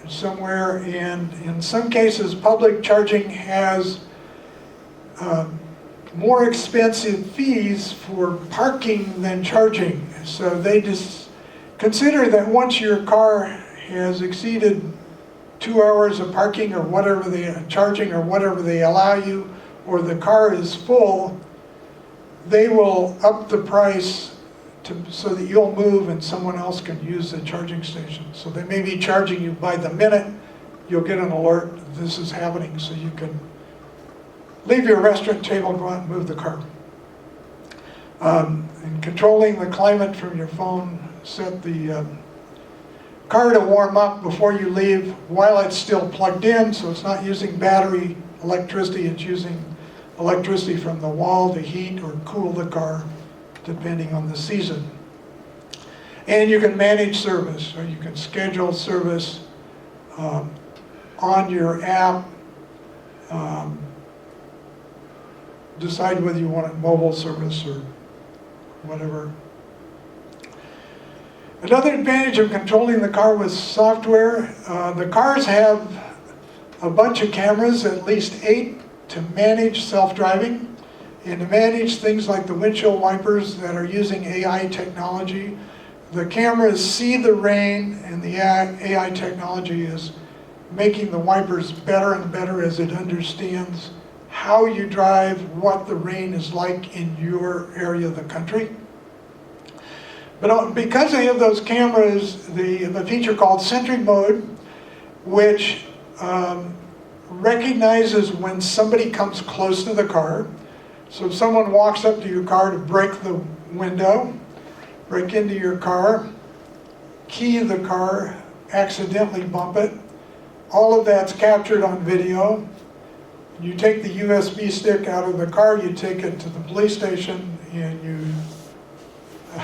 somewhere. And in some cases, public charging has more expensive fees for parking than charging. So they just consider that once your car has exceeded 2 hours of parking or whatever charging or whatever they allow you, or the car is full, they will up the price so that you'll move and someone else can use the charging station. So they may be charging you by the minute. You'll get an alert, this is happening, so you can leave your restaurant table, go out and move the car. And controlling the climate from your phone, set the car to warm up before you leave while it's still plugged in, so it's not using battery electricity, it's using electricity from the wall to heat or cool the car, depending on the season. And you can manage service, or you can schedule service on your app. Decide whether you want it mobile service or whatever. Another advantage of controlling the car with software, the cars have a bunch of cameras, at least 8, to manage self-driving and to manage things like the windshield wipers that are using AI technology. The cameras see the rain, and the AI technology is making the wipers better and better as it understands how you drive, what the rain is like in your area of the country. But because they have those cameras, they have a feature called Sentry Mode, which recognizes when somebody comes close to the car. So if someone walks up to your car to break the window, break into your car, key the car, accidentally bump it, all of that's captured on video. You take the USB stick out of the car, you take it to the police station, and you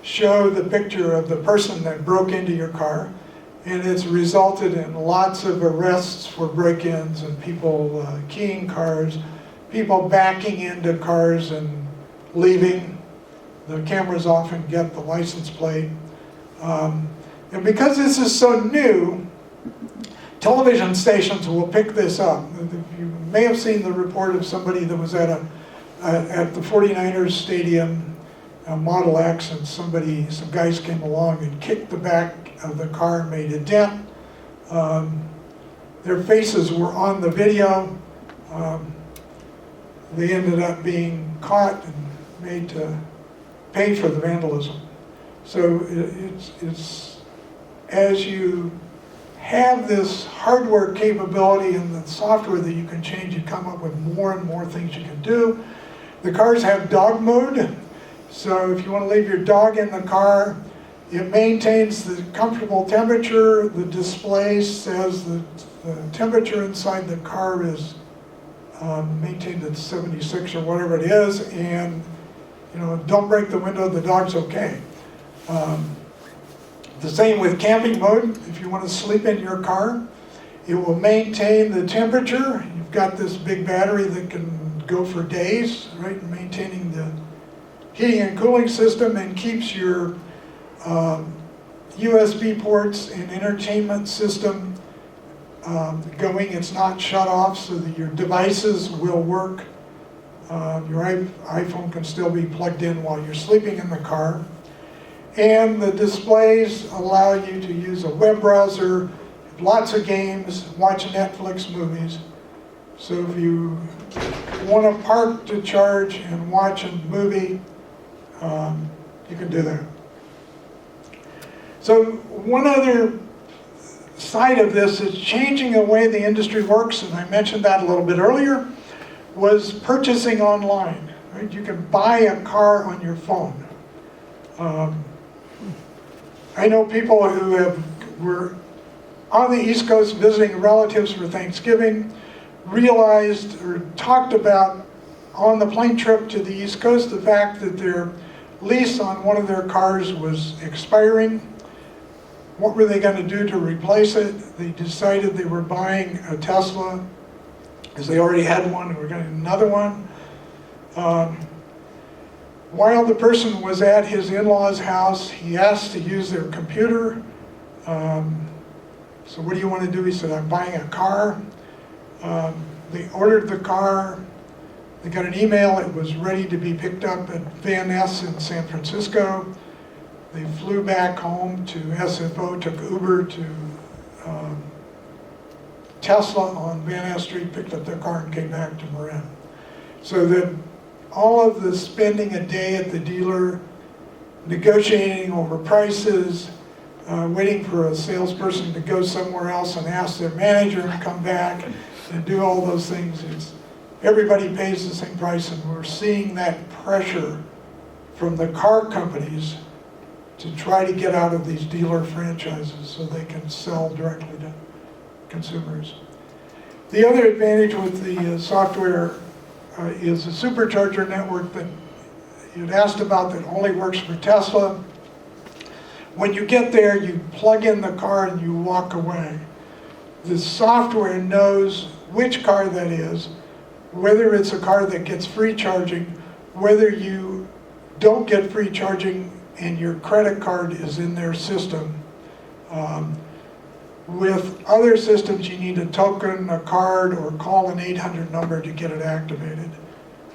show the picture of the person that broke into your car. And it's resulted in lots of arrests for break-ins and people keying cars, people backing into cars and leaving. The cameras often get the license plate. And because this is so new, television stations will pick this up. You may have seen the report of somebody that was at the 49ers stadium, Model X, and some guys came along and kicked the back of the car and made a dent. Their faces were on the video. They ended up being caught and made to pay for the vandalism. So it's as you have this hardware capability and the software that you can change, you come up with more and more things you can do. The cars have dog mode, so if you want to leave your dog in the car, it maintains the comfortable temperature. The display says that the temperature inside the car is maintained at 76 or whatever it is, and don't break the window, the dog's okay. The same with camping mode. If you want to sleep in your car, it will maintain the temperature. You've got this big battery that can go for days, right? Maintaining the heating and cooling system, and keeps your USB ports and entertainment system going. It's not shut off, so that your devices will work. Your iPhone can still be plugged in while you're sleeping in the car. And the displays allow you to use a web browser, lots of games, watch Netflix movies. So if you want to park to charge and watch a movie, you can do that. So one other side of this is changing the way the industry works, and I mentioned that a little bit earlier, was purchasing online. Right? You can buy a car on your phone. I know people who were on the East Coast visiting relatives for Thanksgiving, realized or talked about on the plane trip to the East Coast the fact that their lease on one of their cars was expiring. What were they going to do to replace it? They decided they were buying a Tesla, because they already had one and were getting another one. While the person was at his in-laws' house, he asked to use their computer. So what do you want to do? He said, I'm buying a car. They ordered the car. They got an email. It was ready to be picked up at Van Ness in San Francisco. They flew back home to SFO, took Uber to Tesla on Van Ness Street, picked up their car and came back to Marin. So that all of the spending a day at the dealer, negotiating over prices, waiting for a salesperson to go somewhere else and ask their manager to come back and do all those things. Everybody pays the same price, and we're seeing that pressure from the car companies to try to get out of these dealer franchises so they can sell directly to consumers. The other advantage with the software is a supercharger network that you'd asked about that only works for Tesla. When you get there, you plug in the car and you walk away. The software knows which car that is, whether it's a car that gets free charging, whether you don't get free charging and your credit card is in their system. With other systems, you need a token, a card, or call an 800 number to get it activated.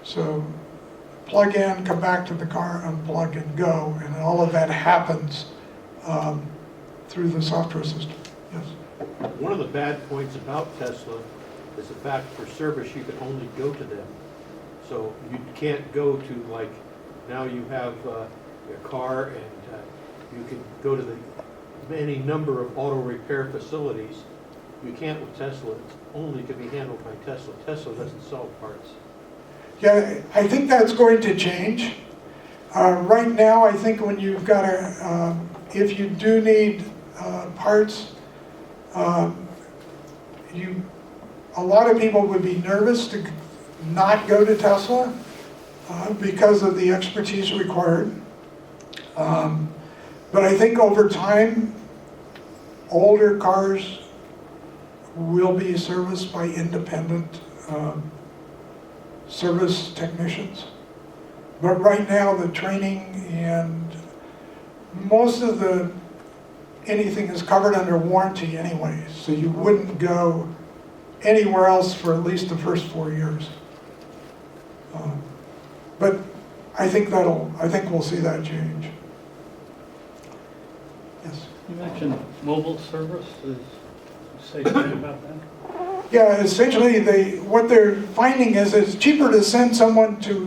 So plug in, come back to the car, unplug and go, and all of that happens through the software system. Yes. One of the bad points about Tesla is the fact for service, you can only go to them. So you can't go to, like, now you have a car and you can go to the any number of auto repair facilities. You can't with Tesla. It only can be handled by Tesla. Tesla doesn't sell parts. Yeah, I think that's going to change. Right now, I think when you've got if you do need parts, a lot of people would be nervous to not go to Tesla because of the expertise required. But I think over time, older cars will be serviced by independent service technicians. But right now, the training and most of anything is covered under warranty anyway, so you wouldn't go anywhere else for at least the first 4 years. But I think we'll see that change. Yes. You mentioned mobile service. Say something about that? Yeah, essentially, what they're finding is it's cheaper to send someone to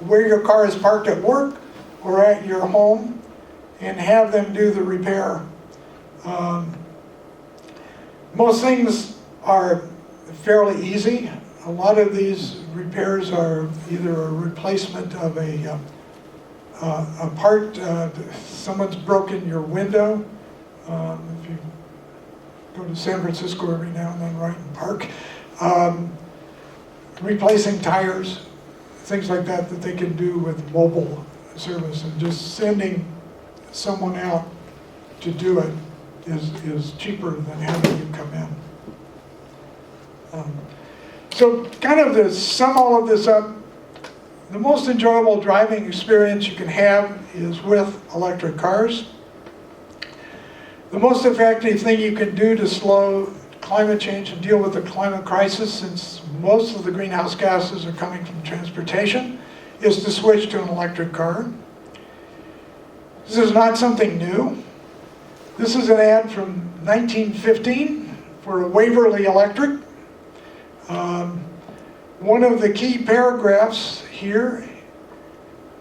where your car is parked at work or at your home and have them do the repair. Most things are fairly easy. A lot of these repairs are either a replacement of a part, someone's broken your window. If you go to San Francisco every now and then, right in Park, replacing tires, things like that they can do with mobile service, and just sending someone out to do it is cheaper than having you come in. So kind of to sum all of this up, the most enjoyable driving experience you can have is with electric cars. The most effective thing you can do to slow climate change and deal with the climate crisis, since most of the greenhouse gases are coming from transportation, is to switch to an electric car. This is not something new. This is an ad from 1915 for a Waverly Electric. One of the key paragraphs here,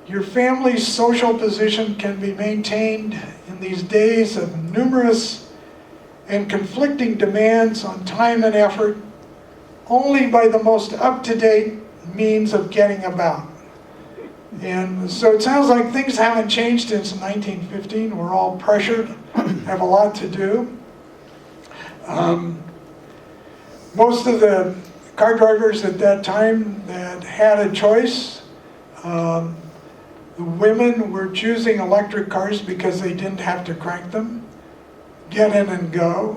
your family's social position can be maintained in these days of numerous and conflicting demands on time and effort only by the most up-to-date means of getting about. And so it sounds like things haven't changed since 1915. We're all pressured, have a lot to do. Most of the car drivers at that time that had a choice, the women were choosing electric cars because they didn't have to crank them, get in and go.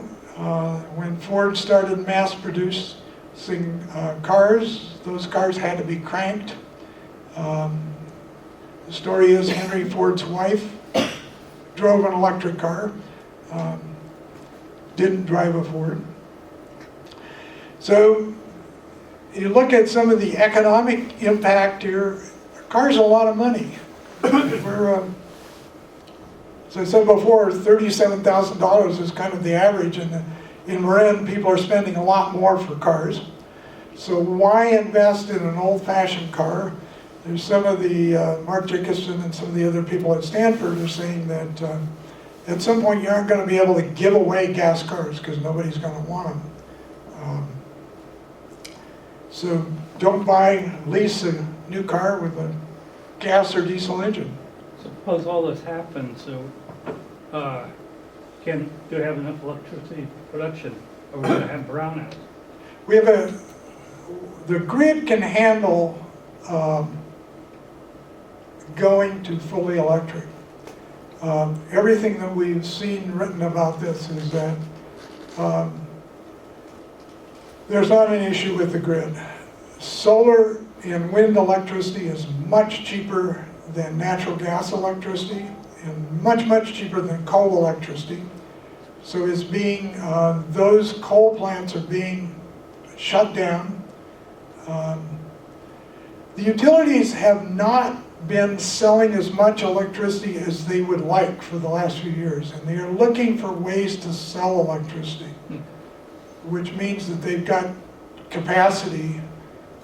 When Ford started mass producing cars, those cars had to be cranked. The story is Henry Ford's wife drove an electric car, didn't drive a Ford. So you look at some of the economic impact here, a car's a lot of money. We're, as I said before, $37,000 is kind of the average, and in Marin, people are spending a lot more for cars. So why invest in an old-fashioned car? There's some of the, Mark Jacobson and some of the other people at Stanford are saying that at some point you aren't going to be able to give away gas cars because nobody's going to want them. So don't lease a new car with a gas or diesel engine. Suppose all this happens, so do we have enough electricity production? Or we're going to have brownouts? We have the grid can handle going to fully electric. Everything that we've seen written about this is that there's not an issue with the grid. Solar and wind electricity is much cheaper than natural gas electricity and much, much cheaper than coal electricity. So it's being, those coal plants are being shut down. The utilities have not been selling as much electricity as they would like for the last few years, and they are looking for ways to sell electricity, which means that they've got capacity.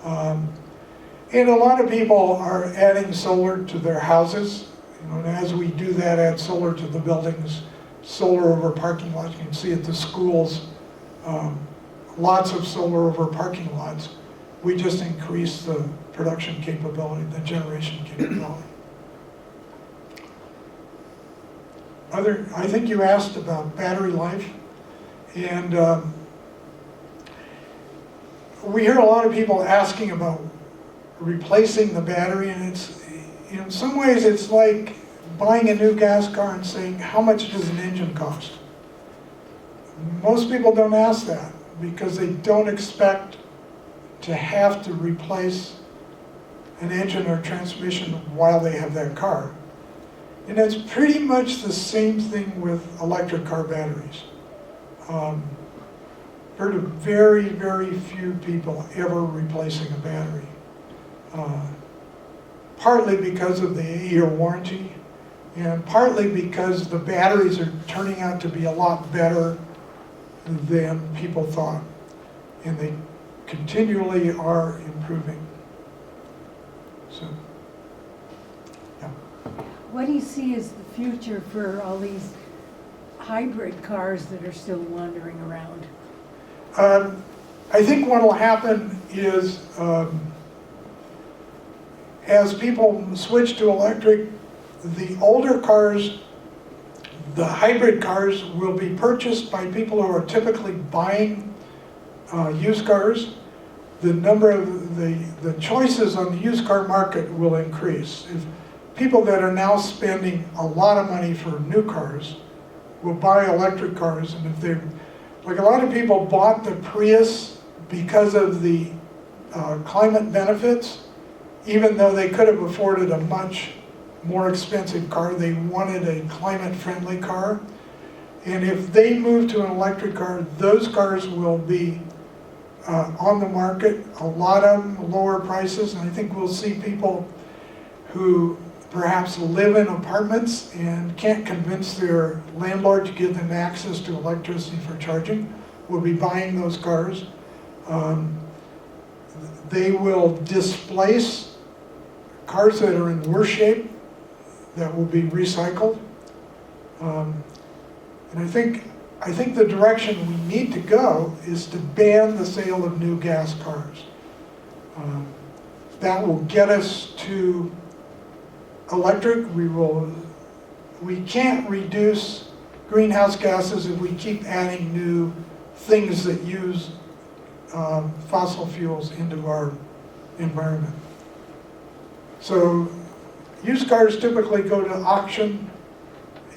And a lot of people are adding solar to their houses. You know, and as we do that, add solar to the buildings, solar over parking lots. You can see at the schools, lots of solar over parking lots. We just increase the production capability, the generation capability. I think you asked about battery life, and we hear a lot of people asking about replacing the battery, and it's, in some ways it's like buying a new gas car and saying, how much does an engine cost? Most people don't ask that because they don't expect to have to replace an engine or transmission while they have that car. And it's pretty much the same thing with electric car batteries. Heard of very, very few people ever replacing a battery. Partly because of the 8-year warranty, and partly because the batteries are turning out to be a lot better than people thought. And they continually are improving. So, yeah. What do you see as the future for all these hybrid cars that are still wandering around? I think what will happen is as people switch to electric, the older cars, the hybrid cars, will be purchased by people who are typically buying used cars. The number of the choices on the used car market will increase. If people that are now spending a lot of money for new cars will buy electric cars, and if they're, like, a lot of people bought the Prius because of the climate benefits, even though they could have afforded a much more expensive car. They wanted a climate-friendly car. And if they move to an electric car, those cars will be on the market, a lot of them lower prices, and I think we'll see people who perhaps live in apartments and can't convince their landlord to give them access to electricity for charging will be buying those cars. They will displace cars that are in worse shape that will be recycled. And I think the direction we need to go is to ban the sale of new gas cars. That will get us to electric. We can't reduce greenhouse gases if we keep adding new things that use fossil fuels into our environment. So used cars typically go to auction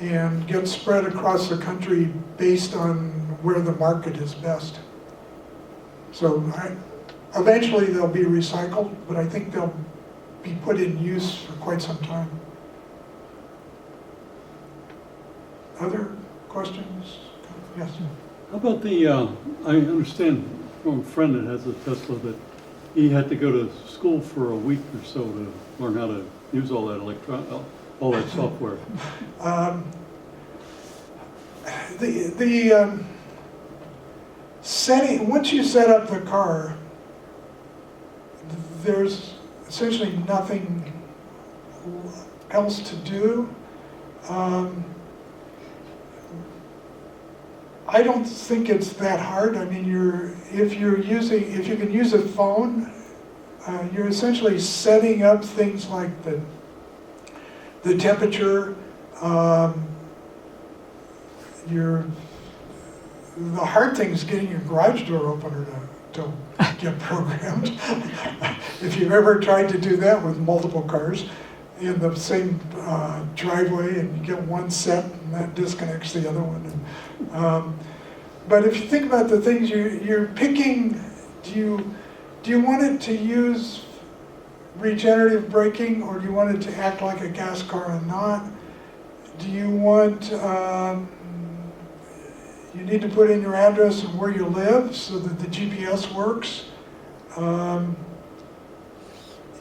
and get spread across the country based on where the market is best. So eventually they'll be recycled, but I think they'll be put in use for quite some time. Other questions? Yes. How about the, I understand from a friend that has a Tesla that he had to go to school for a week or so to learn how to use all that all that software. The setting, once you set up the car, there's essentially nothing else to do. I don't think it's that hard. I mean, if you can use a phone, you're essentially setting up things like the temperature. The hard thing is getting your garage door opener to get programmed. If you've ever tried to do that with multiple cars in the same driveway, and you get one set and that disconnects the other one. But if you think about the things you're picking, do you want it to use regenerative braking, or do you want it to act like a gas car and not? Do you want You need to put in your address and where you live so that the GPS works.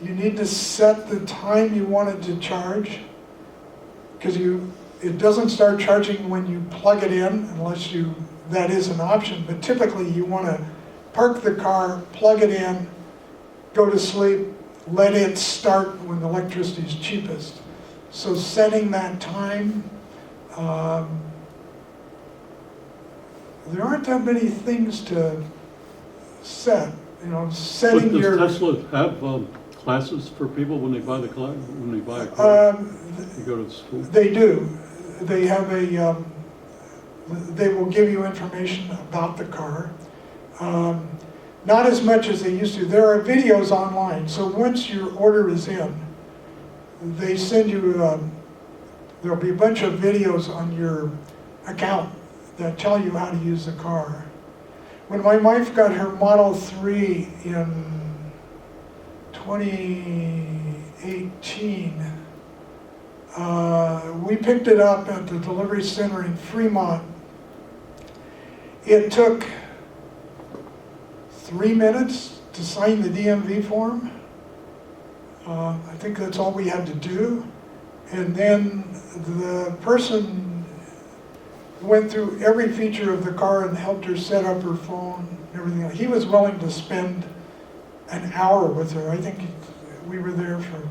You need to set the time you want it to charge, because it doesn't start charging when you plug it in unless that is an option, but typically you want to park the car, plug it in, go to sleep, let it start when the electricity is cheapest. So setting that time, there aren't that many things to set. But Setting does your. Tesla have classes for people when they buy the car, when they buy a car? They go to school? They do. They have they will give you information about the car. Not as much as they used to. There are videos online, so once your order is in, they send you, there'll be a bunch of videos on your account that tell you how to use the car. When my wife got her Model 3 in 2018, we picked it up at the delivery center in Fremont. It took 3 minutes to sign the DMV form. I think that's all we had to do. And then the person went through every feature of the car and helped her set up her phone and everything. He was willing to spend an hour with her. I think we were there for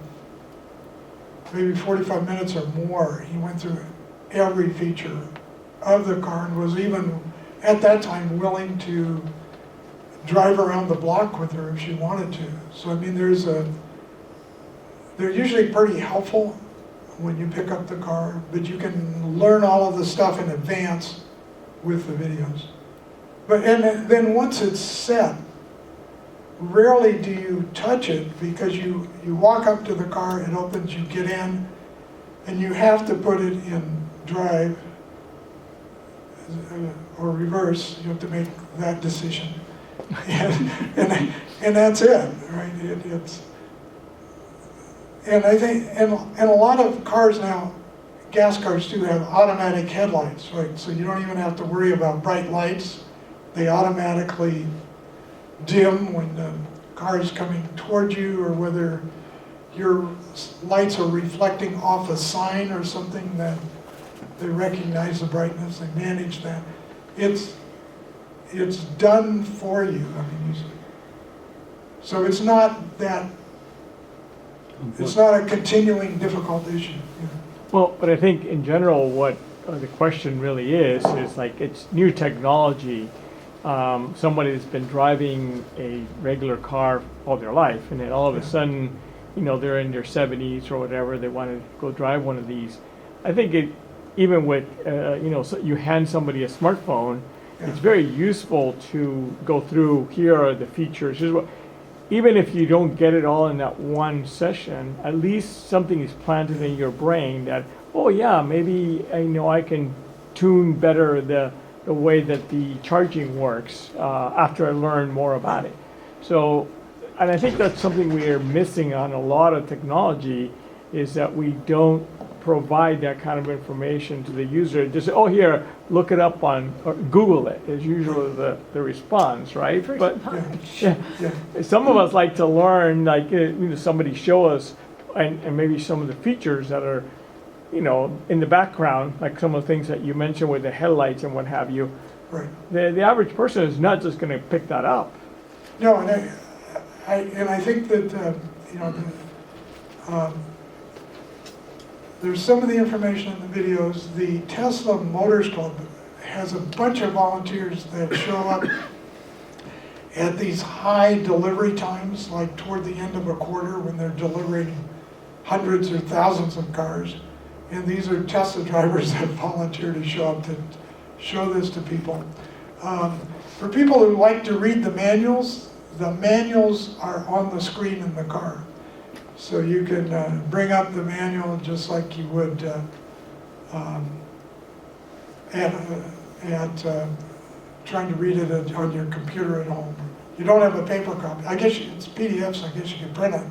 maybe 45 minutes or more. He went through every feature of the car and was even, at that time, willing to drive around the block with her if she wanted to. So I mean, they're usually pretty helpful when you pick up the car, but you can learn all of the stuff in advance with the videos. And then once it's set, rarely do you touch it, because you walk up to the car, it opens, you get in, and you have to put it in drive or reverse. You have to make that decision. And that's it, right? And I think, and a lot of cars now, gas cars do have automatic headlights, right? So you don't even have to worry about bright lights. They automatically dim when the car is coming toward you, or whether your lights are reflecting off a sign or something, that they recognize the brightness, they manage that. It's done for you. I mean, so it's not that. It's not a continuing difficult issue. Yeah. Well, but I think in general, what the question really is like, it's new technology. Somebody that's been driving a regular car all their life, and then all of a sudden, they're in their 70s or whatever, they want to go drive one of these. I think even with, so you hand somebody a smartphone, it's very useful to go through, here are the features. Even if you don't get it all in that one session, at least something is planted in your brain that, oh yeah, maybe I can tune better the way that the charging works after I learn more about it. So, and I think that's something we are missing on a lot of technology, is that we don't provide that kind of information to the user. Just say, oh, here, look it up on, or Google it, is usually the response, right? But some of us like to learn, like, somebody show us, and maybe some of the features that are, in the background, like some of the things that you mentioned with the headlights and what have you. Right. The average person is not just going to pick that up. No, and I think that there's some of the information in the videos. The Tesla Motors Club has a bunch of volunteers that show up at these high delivery times, like toward the end of a quarter when they're delivering hundreds or thousands of cars. And these are Tesla drivers that volunteer to show up to show this to people. For people who like to read the manuals are on the screen in the car. So you can bring up the manual just like you would at trying to read it on your computer at home. You don't have a paper copy. I guess it's PDFs. I guess you could print it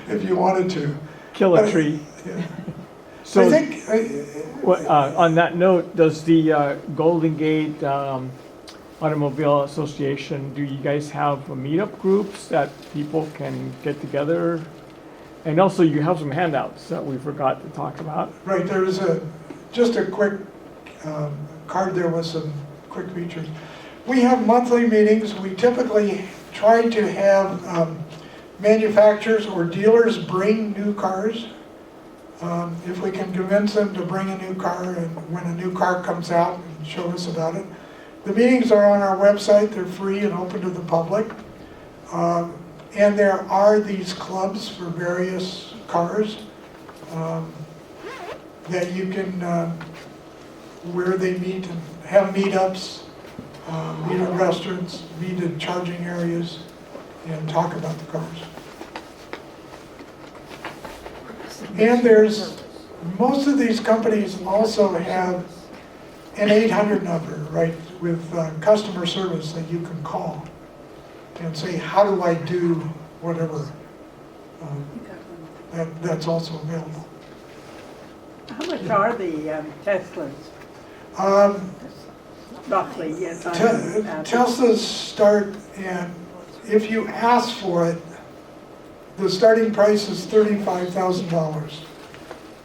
if you wanted to. Kill a tree. Yeah. So, I think, on that note, does the Golden Gate Automobile Association, do you guys have meetup groups that people can get together? And also, you have some handouts that we forgot to talk about. right, there's just a quick card there with some quick features. We have monthly meetings. We typically try to have manufacturers or dealers bring new cars. If we can convince them to bring a new car, and when a new car comes out, and show us about it. The meetings are on our website. They're free and open to the public. And there are these clubs for various cars that you can, where they meet and have meetups, meet at restaurants, meet at charging areas, and talk about the cars. And most of these companies also have an 800 number, right, with customer service that you can call and say, how do I do whatever? That's also available. How much are the Teslas, roughly? Yes, Teslas start, and if you ask for it, the starting price is $35,000.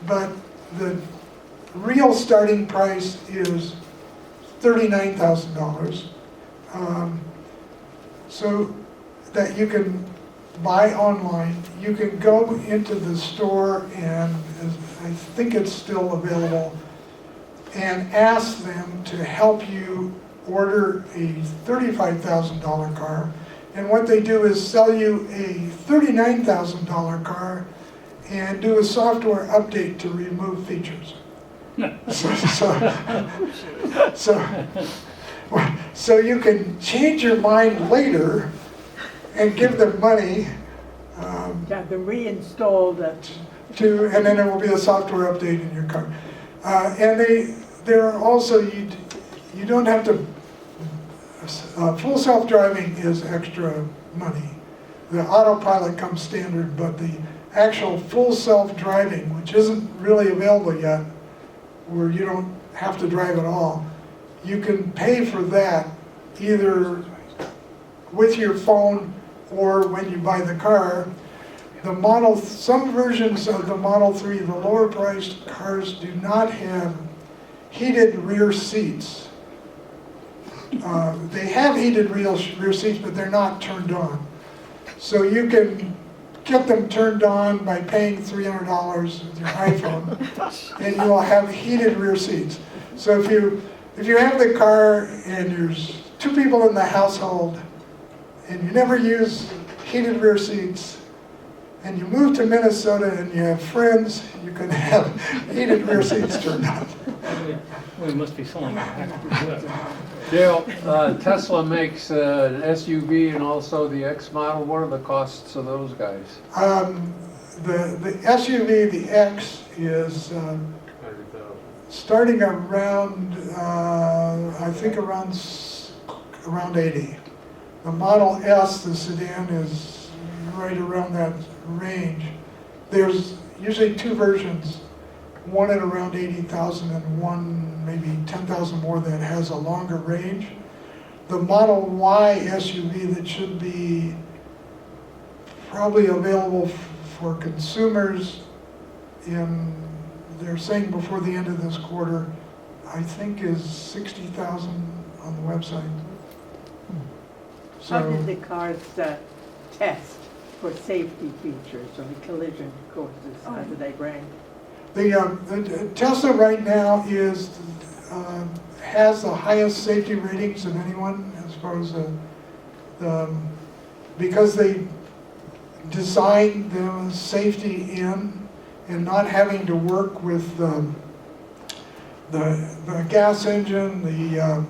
But the real starting price is $39,000. So that you can buy online. You can go into the store, and I think it's still available, and ask them to help you order a $35,000 car. And what they do is sell you a $39,000 car and do a software update to remove features. So you can change your mind later and give them money have them reinstalled. and then there will be a software update in your car. And there are also, you don't have to, full self-driving is extra money. The autopilot comes standard, but the actual full self-driving, which isn't really available yet, where you don't have to drive at all, you can pay for that either with your phone or when you buy the car. Some versions of the Model 3, the lower priced cars, do not have heated rear seats. They have heated rear seats, but they're not turned on. So you can get them turned on by paying $300 with your iPhone, and you'll have heated rear seats. So if you have the car and there's 2 people in the household, and you never use heated rear seats, and you move to Minnesota and you have friends, you can have heated rear seats turned on. We must be selling it. Dale, Tesla makes an SUV and also the X model. What are the costs of those guys? The SUV, the X, is starting around, I think around 80. The Model S, the sedan, is right around that range. There's usually 2 versions, one at around 80,000 and one maybe 10,000 more that has a longer range. The Model Y SUV that should be probably available for consumers they're saying before the end of this quarter, I think is 60,000 on the website. How So did the cars test for safety features or the collision courses? How do they rank? the Tesla right now has the highest safety ratings of anyone as far as because they designed the safety in and not having to work with the gas engine, the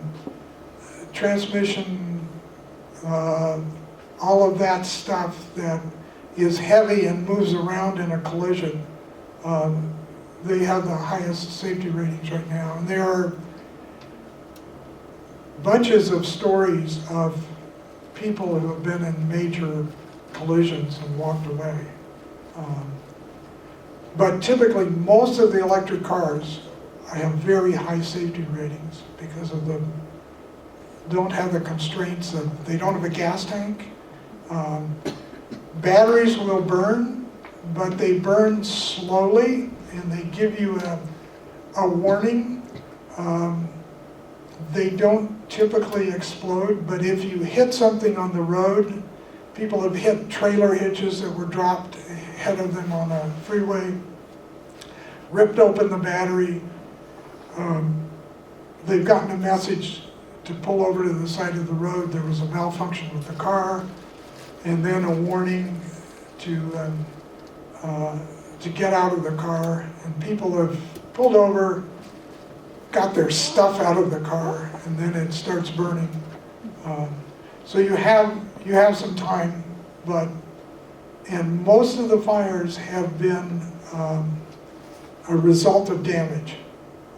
transmission, all of that stuff that is heavy and moves around in a collision. They have the highest safety ratings right now. And there are bunches of stories of people who have been in major collisions and walked away. But typically, most of the electric cars have very high safety ratings because of the, don't have the constraints of, they don't have a gas tank. Batteries will burn, but they burn slowly and they give you a warning. They don't typically explode, but if you hit something on the road, people have hit trailer hitches that were dropped ahead of them on a freeway, ripped open the battery. They've gotten a message to pull over to the side of the road. There was a malfunction with the car, and then a warning to get out of the car. And people have pulled over, got their stuff out of the car, and then it starts burning. So you have some time, and most of the fires have been a result of damage,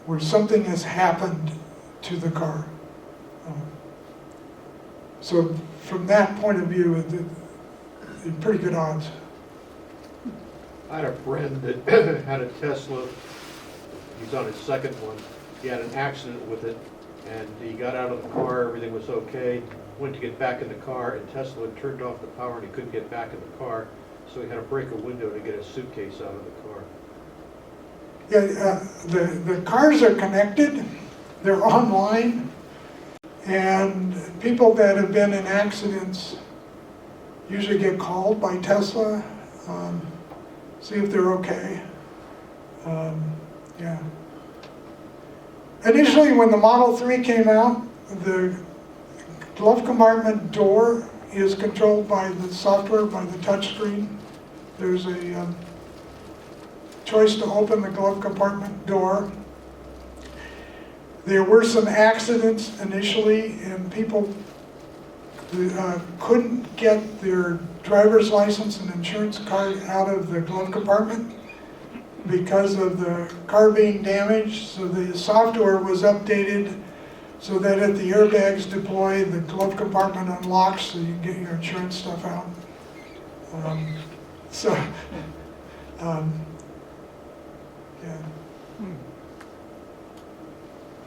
where something has happened to the car. So from that point of view, pretty good odds. I had a friend that had a Tesla. He's on his second one. He had an accident with it, and he got out of the car, everything was okay. Went to get back in the car, and Tesla had turned off the power, and he couldn't get back in the car, so he had to break a window to get his suitcase out of the car. Yeah, the cars are connected, they're online, and people that have been in accidents usually get called by Tesla, see if they're okay. Yeah. Initially, when the Model 3 came out, the glove compartment door is controlled by the software, by the touch screen. There's a choice to open the glove compartment door. There were some accidents initially, and people couldn't get their driver's license and insurance card out of the glove compartment because of the car being damaged. So the software was updated so that if the airbags deploy, the glove compartment unlocks so you can get your insurance stuff out. Yeah.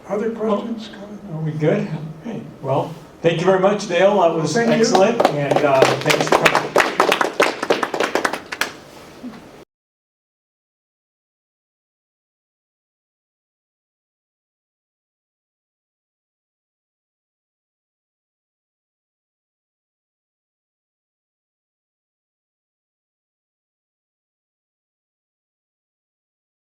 Other questions? Comments? Are we good? Okay. Well, thank you very much, Dale. That was Thank you. excellent, and thanks for coming.